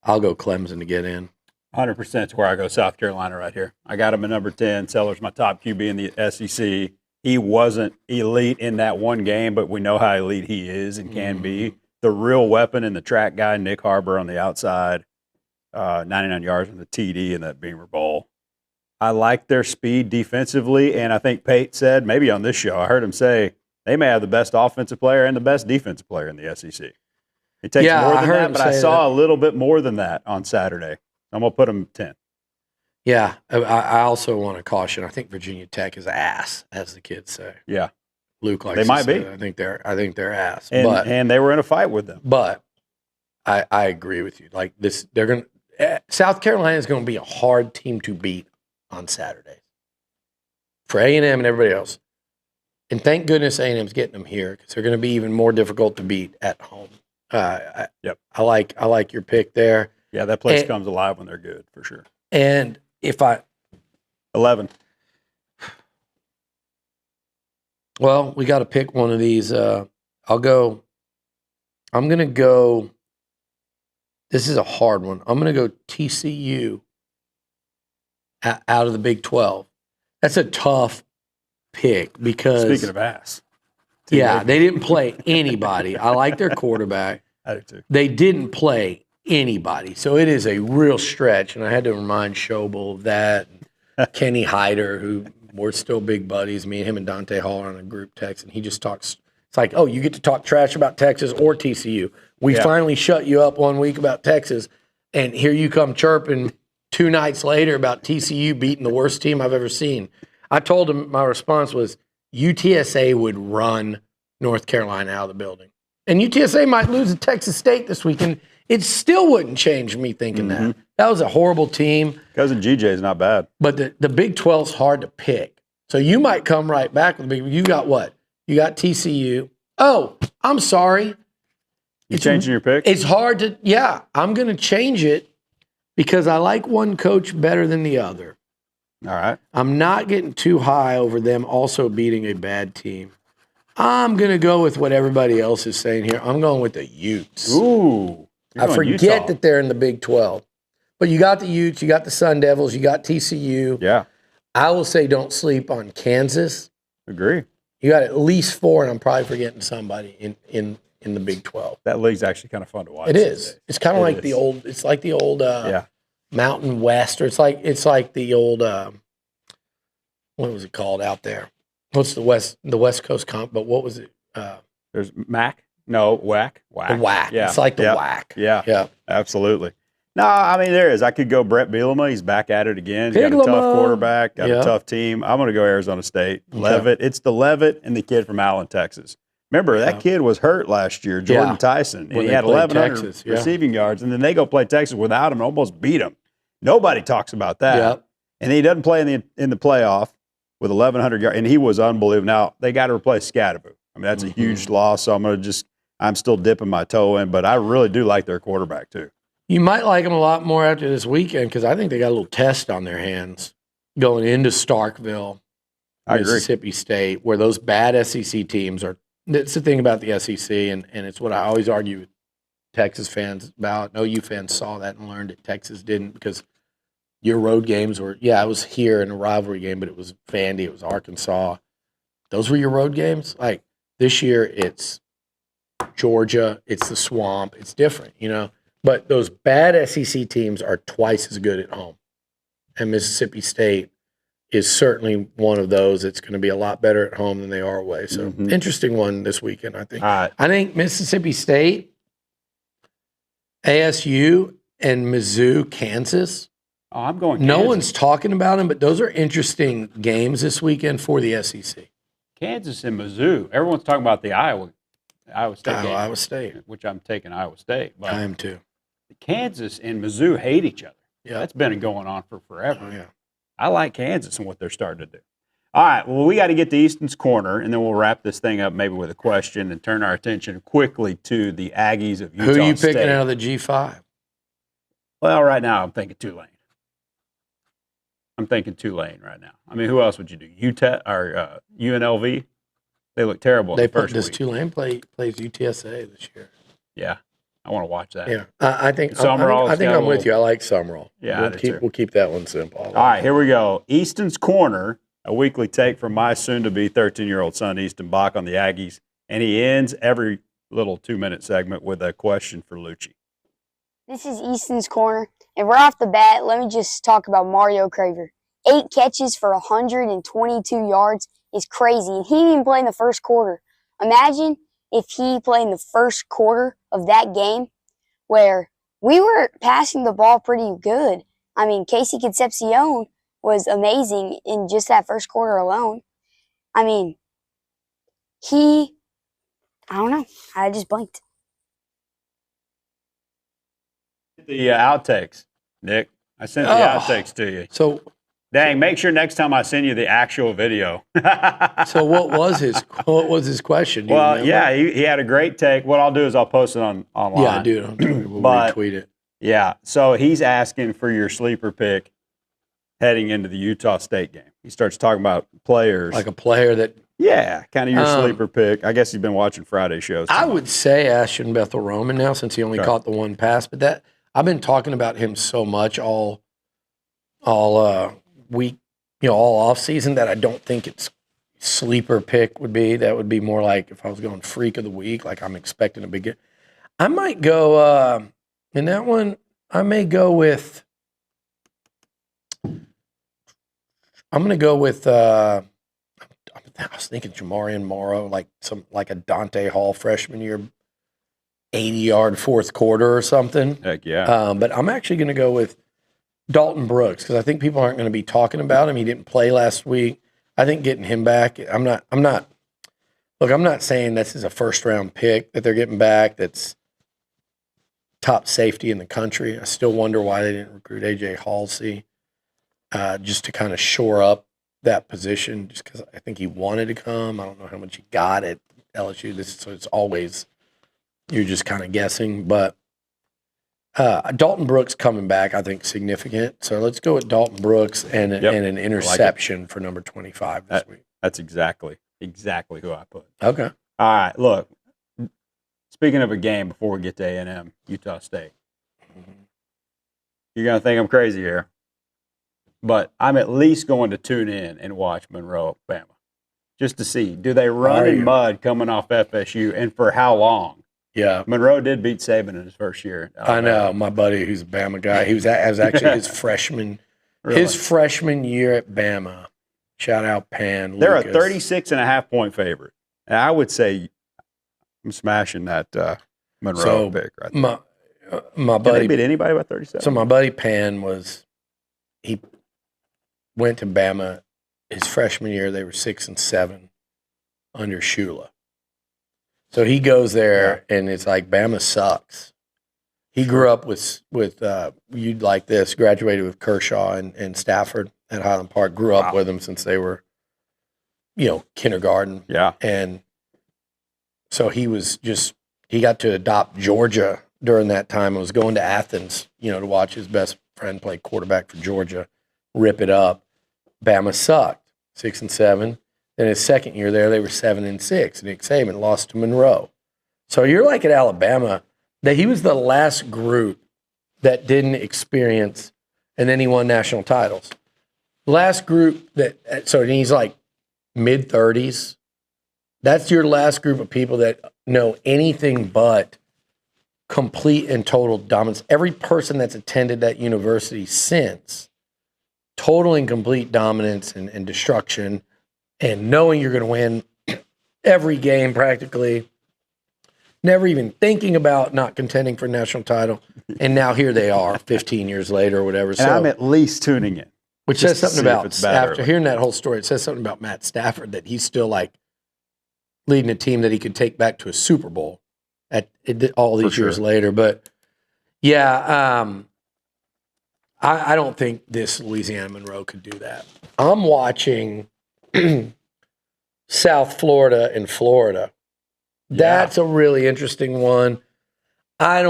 I'll go Clemson to get in. 100% is where I go. South Carolina right here. I got him at number 10. Seller's my top QB in the SEC. He wasn't elite in that one game, but we know how elite he is and can be. The real weapon in the track guy, Nick Harbor on the outside, 99 yards in the TD in that Beamer Bowl. I like their speed defensively, and I think Pate said, maybe on this show, I heard him say they may have the best offensive player and the best defensive player in the SEC. It takes more than that, but I saw a little bit more than that on Saturday. I'm going to put them 10. Yeah, I also want to caution. I think Virginia Tech is ass, as the kids say. Yeah, Luke likes they to might say be. that. I think they're ass. And they were in a fight with them. But I agree with you. Like this, they're going. South Carolina is going to be a hard team to beat on Saturday for A&M and everybody else. And thank goodness A&M's getting them here because they're going to be even more difficult to beat at home. Yep. I like your pick there. Yeah, that place comes alive when they're good, for sure. And if 11. Well, we got to pick one of these. I'm going to go. This is a hard one. I'm going to go TCU out of the Big 12. That's a tough pick because. Speaking of ass. Yeah, they didn't play anybody. I like their quarterback. I do too. They didn't play anybody. So it is a real stretch. And I had to remind Schobel of that. Kenny Hyder, who we're still big buddies. Me and him and Dante Hall are on a group text. And he just talks. It's like, oh, you get to talk trash about Texas or TCU. We finally shut you up 1 week about Texas. And here you come chirping 2 nights later about TCU beating the worst team I've ever seen. I told him my response was UTSA would run North Carolina out of the building. And UTSA might lose to Texas State this weekend. It still wouldn't change me thinking that. That was a horrible team. Cousin GJ is not bad. But the Big 12's hard to pick. So you might come right back with the Big. You got what? You got TCU. Oh, I'm sorry. You changing your pick? It's hard to, I'm going to change it because I like one coach better than the other. All right. I'm not getting too high over them also beating a bad team. I'm going to go with what everybody else is saying here. I'm going with the Utes. Ooh. I forget that they're in the Big 12. But you got the Utes, you got the Sun Devils, you got TCU. Yeah. I will say don't sleep on Kansas. Agree. You got at least 4, and I'm probably forgetting somebody in the Big 12. That league's actually kind of fun to watch. It is. It's kind of like the old. It's like the old Mountain West, or it's like the old. What was it called out there? What's the West Coast comp? But what was it? There's MAC. No, WAC. The WAC. Yeah. It's like the WAC. Yeah. Absolutely. No, I mean, there is. I could go Brett Bielema. He's back at it again. He's got a tough quarterback, got a tough team. I'm going to go Arizona State. Leavitt. It's the Leavitt and the kid from Allen, Texas. Remember, that kid was hurt last year, Jordan Tyson, and he had 1,100 receiving yards, and then they go play Texas without him and almost beat him. Nobody talks about that. Yep. And he doesn't play in the playoff with 1,100 yards, and he was unbelievable. Now, they got to replace Scadaboo. I mean, that's a huge loss, so I'm still dipping my toe in, but I really do like their quarterback too. You might like them a lot more after this weekend because I think they got a little test on their hands going into Starkville, Mississippi State, where those bad SEC teams are. That's the thing about the SEC, and it's what I always argue with Texas fans about. No, you fans saw that and learned that Texas didn't because your road games were, it was here in a rivalry game, but it was Vandy, it was Arkansas. Those were your road games. Like this year, it's Georgia, it's the Swamp, it's different, But those bad SEC teams are twice as good at home. And Mississippi State is certainly one of those that's going to be a lot better at home than they are away. So interesting one this weekend, I think. I think Mississippi State, ASU, and Mizzou, Kansas. Oh, I'm going Kansas. No one's talking about them, but those are interesting games this weekend for the SEC. Kansas and Mizzou. Everyone's talking about the Iowa State game. Iowa State. Which I'm taking Iowa State. But I am too. Kansas and Mizzou hate each other. Yeah. That's been going on for forever. Oh, yeah. I like Kansas and what they're starting to do. All right, well, we got to get to Easton's Corner, and then we'll wrap this thing up maybe with a question and turn our attention quickly to the Aggies of Utah State. Who are you picking out of the G5? Well, right now I'm thinking Tulane. I'm thinking Tulane right now. I mean, who else would you do? UNLV? They look terrible. They in the first does week. Tulane plays UTSA this year? Yeah, I want to watch that. Yeah, I think Summerall's I think got I'm a with little- you. I like Summerall. Yeah, I do too. We'll keep that one simple. All right, here we go. Easton's Corner, a weekly take from my soon-to-be 13-year-old son, Easton Bock, on the Aggies, and he ends every little 2-minute segment with a question for Liucci. This is Easton's Corner, and right off the bat, let me just talk about Mario Craver. 8 catches for 122 yards is crazy, and he didn't even play in the first quarter. Imagine if he played in the first quarter of that game where we were passing the ball pretty good. I mean, Casey Concepcion was amazing in just that first quarter alone. I mean, I don't know. I just blinked. The outtakes, Nick. I sent the outtakes to you. So, Dang, make sure next time I send you the actual video. so what was his question? Do you Well, remember? yeah, he had a great take. What I'll do is I'll post it online. Yeah, do it on Twitter. We'll But- retweet it. Yeah, so he's asking for your sleeper pick heading into the Utah State game. He starts talking about players. Like a player that Yeah, kind of your Um, sleeper pick. I guess he's been watching Friday shows. I would say Ashton Bethel Roman now, since he only Okay. caught the one pass. But that I've been talking about him so much all week, all off season, that I don't think it's sleeper pick would be. That would be more like if I was going freak of the week, like I'm expecting a big game. I might go in that one. I may go with. I'm going to go with. I was thinking Jamarian Morrow, like a Dante Hall freshman year, 80-yard fourth quarter or something. Heck yeah. But I'm actually going to go with Dalton Brooks because I think people aren't going to be talking about him. He didn't play last week. I think getting him back. I'm not. Look, I'm not saying this is a first round pick that they're getting back. That's top safety in the country. I still wonder why they didn't recruit AJ Halsey just to kind of shore up that position. Just because I think he wanted to come. I don't know how much he got at LSU. So it's always you're just kind of guessing, but. Dalton Brooks coming back, I think, significant. So let's go with Dalton Brooks and an interception for number 25 this week. That's exactly who I put. Okay. All right, look. Speaking of a game before we get to A&M, Utah State. You're going to think I'm crazy here, but I'm at least going to tune in and watch Monroe, Bama, just to see, do they run in mud coming off FSU, and for how long? Yeah. Monroe did beat Saban in his first year. I know. My buddy who's a Bama guy, he was actually his freshman year at Bama. Shout out Pan. They're Lucas. a 36.5-point favorite. And I would say I'm smashing that Monroe pick right there. My Did they buddy beat anybody by 37? So my buddy Pan he went to Bama his freshman year. They were 6-7 under Shula. So he goes there and it's like Bama sucks. He grew up with you'd like this, graduated with Kershaw and Stafford at Highland Park, grew up with them since they were, kindergarten. Yeah. And so he got to adopt Georgia during that time. I was going to Athens, to watch his best friend play quarterback for Georgia, rip it up. Bama sucked, 6-7. Then his second year there, they were 7-6. Nick Saban lost to Monroe. So you're like at Alabama, that he was the last group that didn't experience, and then he won national titles. Last group so he's like mid-30s. That's your last group of people that know anything but complete and total dominance. Every person that's attended that university since, total and complete dominance and destruction, and knowing you're going to win every game practically, never even thinking about not contending for a national title. And now here they are 15 years later or whatever. And I'm at least tuning in. Which just says to something see if about, it's bad after early. hearing that whole story, it says something about Matt Stafford, that he's still like leading a team that he could take back to a Super Bowl all these For years sure. later. But yeah, I don't think this Louisiana Monroe could do that. I'm watching South Florida and Florida. That's a really interesting one. I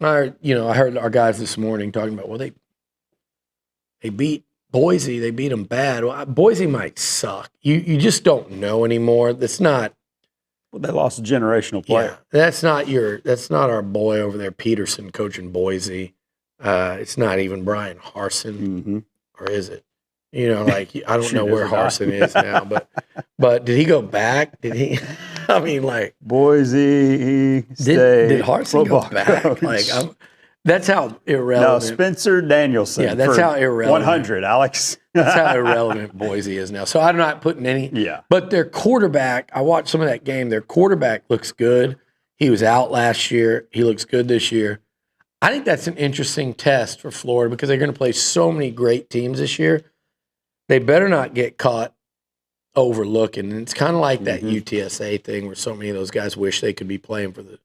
heard our guys this morning talking about, well, they beat Boise, they beat them bad. Well, Boise might suck. You just don't know anymore. That's not. Well, they lost a generational player. Yeah, that's not our boy over there, Peterson, coaching Boise. It's not even Brian Harsin, or is it? You know, like I don't know where Harsin is now, but did he go back? Did he? I mean, like Boise State. Did Harsin go back? Coach. Like that's how irrelevant. No, Spencer Danielson. Yeah, that's how irrelevant. 100, Alex. That's how irrelevant Boise is now. So I'm not putting any. Yeah. But their quarterback, I watched some of that game. Their quarterback looks good. He was out last year. He looks good this year. I think that's an interesting test for Florida because they're going to play so many great teams this year. They better not get caught overlooking. And it's kind of like that UTSA thing where so many of those guys wish they could be playing for the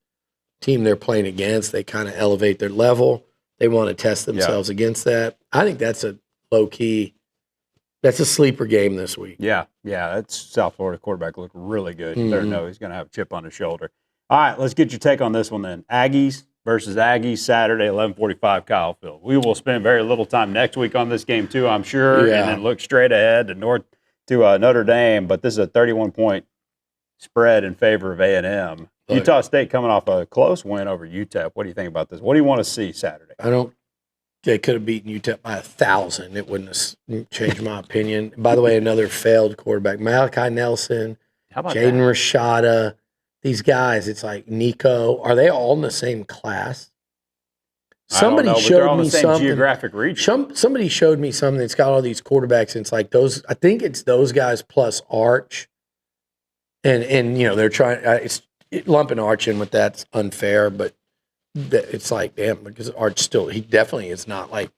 team they're playing against. They kind of elevate their level. They want to test themselves against that. I think that's a low-key, that's a sleeper game this week. Yeah, that's South Florida quarterback looked really good. You better know he's going to have a chip on his shoulder. All right, let's get your take on this one then. Aggies versus Aggies, Saturday, 11:45 Kyle Field. We will spend very little time next week on this game too, I'm sure, and then look straight ahead to Notre Dame. But this is a 31-point spread in favor of A&M. Utah State coming off a close win over UTEP. What do you think about this? What do you want to see Saturday? They could have beaten UTEP by 1,000. It wouldn't have changed my opinion. By the way, another failed quarterback, Malachi Nelson, Jaden Rashada. These guys, it's like Nico. Are they all in the same class? Somebody showed me something. Geographic region. Somebody showed me something that's got all these quarterbacks. And it's like those. I think it's those guys plus Arch. And you know they're trying. Lumping Arch in with that's unfair, but it's like damn because Arch he definitely is not like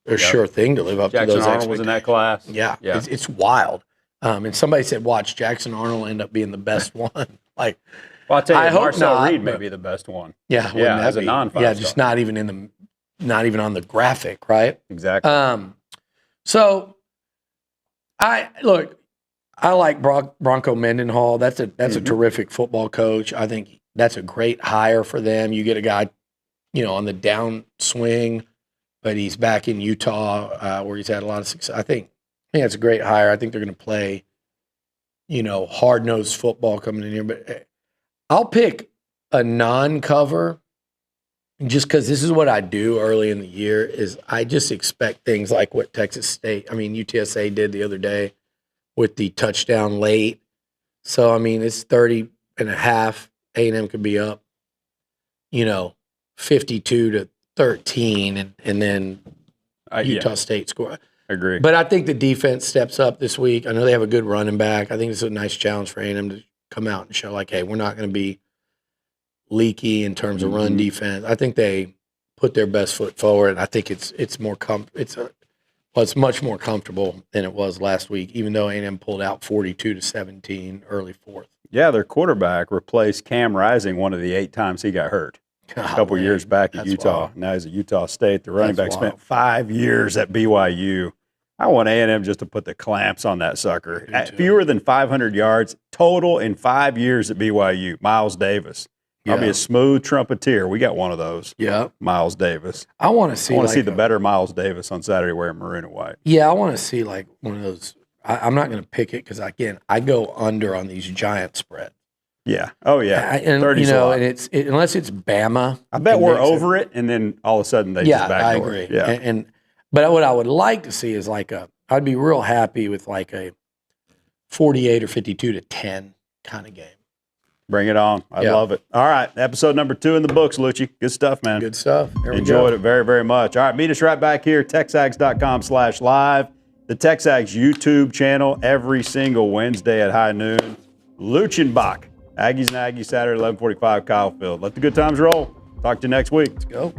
a sure thing to live up to those expectations. Jackson Arnold was in that class. Yeah. It's wild. And somebody said, watch Jackson Arnold end up being the best one. Like, well, I'll tell you, Marcel not, Reed may be the best one. Yeah, as a non-5 yeah, just not even on the graphic, right? Exactly. So I like Bronco Mendenhall. That's a terrific football coach. I think that's a great hire for them. You get a guy, on the downswing, but he's back in Utah where he's had a lot of success. I think that's a great hire. I think they're going to play, hard-nosed football coming in here. But I'll pick a non-cover just because this is what I do early in the year is I just expect things like what UTSA did the other day with the touchdown late. So, it's 30.5. A&M could be up, 52-13, and then Utah State score. Agree. But I think the defense steps up this week. I know they have a good running back. I think it's a nice challenge for A&M to come out and show like, hey, we're not going to be leaky in terms of run defense. I think they put their best foot forward. And I think it's much more comfortable than it was last week, even though A&M pulled out 42-17 early fourth. Yeah, their quarterback replaced Cam Rising one of the 8 times he got hurt. A couple years back at Utah. Wild. Now he's at Utah State. The running back spent 5 years at BYU. I want A&M just to put the clamps on that sucker. At fewer than 500 yards total in 5 years at BYU. Miles Davis. I'll be a smooth trumpeter. We got one of those. Yeah. Miles Davis. I want to see the better Miles Davis on Saturday wearing maroon and white. Yeah, I want to see like one of those. I'm not going to pick it because, again, I go under on these giant spreads. Yeah. Oh, yeah. And, and unless it's Bama. I bet we're over it, and then all of a sudden they just backdoor. I agree. Yeah. But what I would like to see is I'd be real happy with like a 48 or 52-10 kind of game. Bring it on. I love it. All right. Episode number 2 in the books, Liucci. Good stuff, man. Good stuff. Enjoyed it very, very much. All right. Meet us right back here, TexAgs.com/live. The TexAgs YouTube channel every single Wednesday at high noon. Looch Bock. Aggies and Aggies Saturday, 11:45 Kyle Field. Let the good times roll. Talk to you next week. Let's go.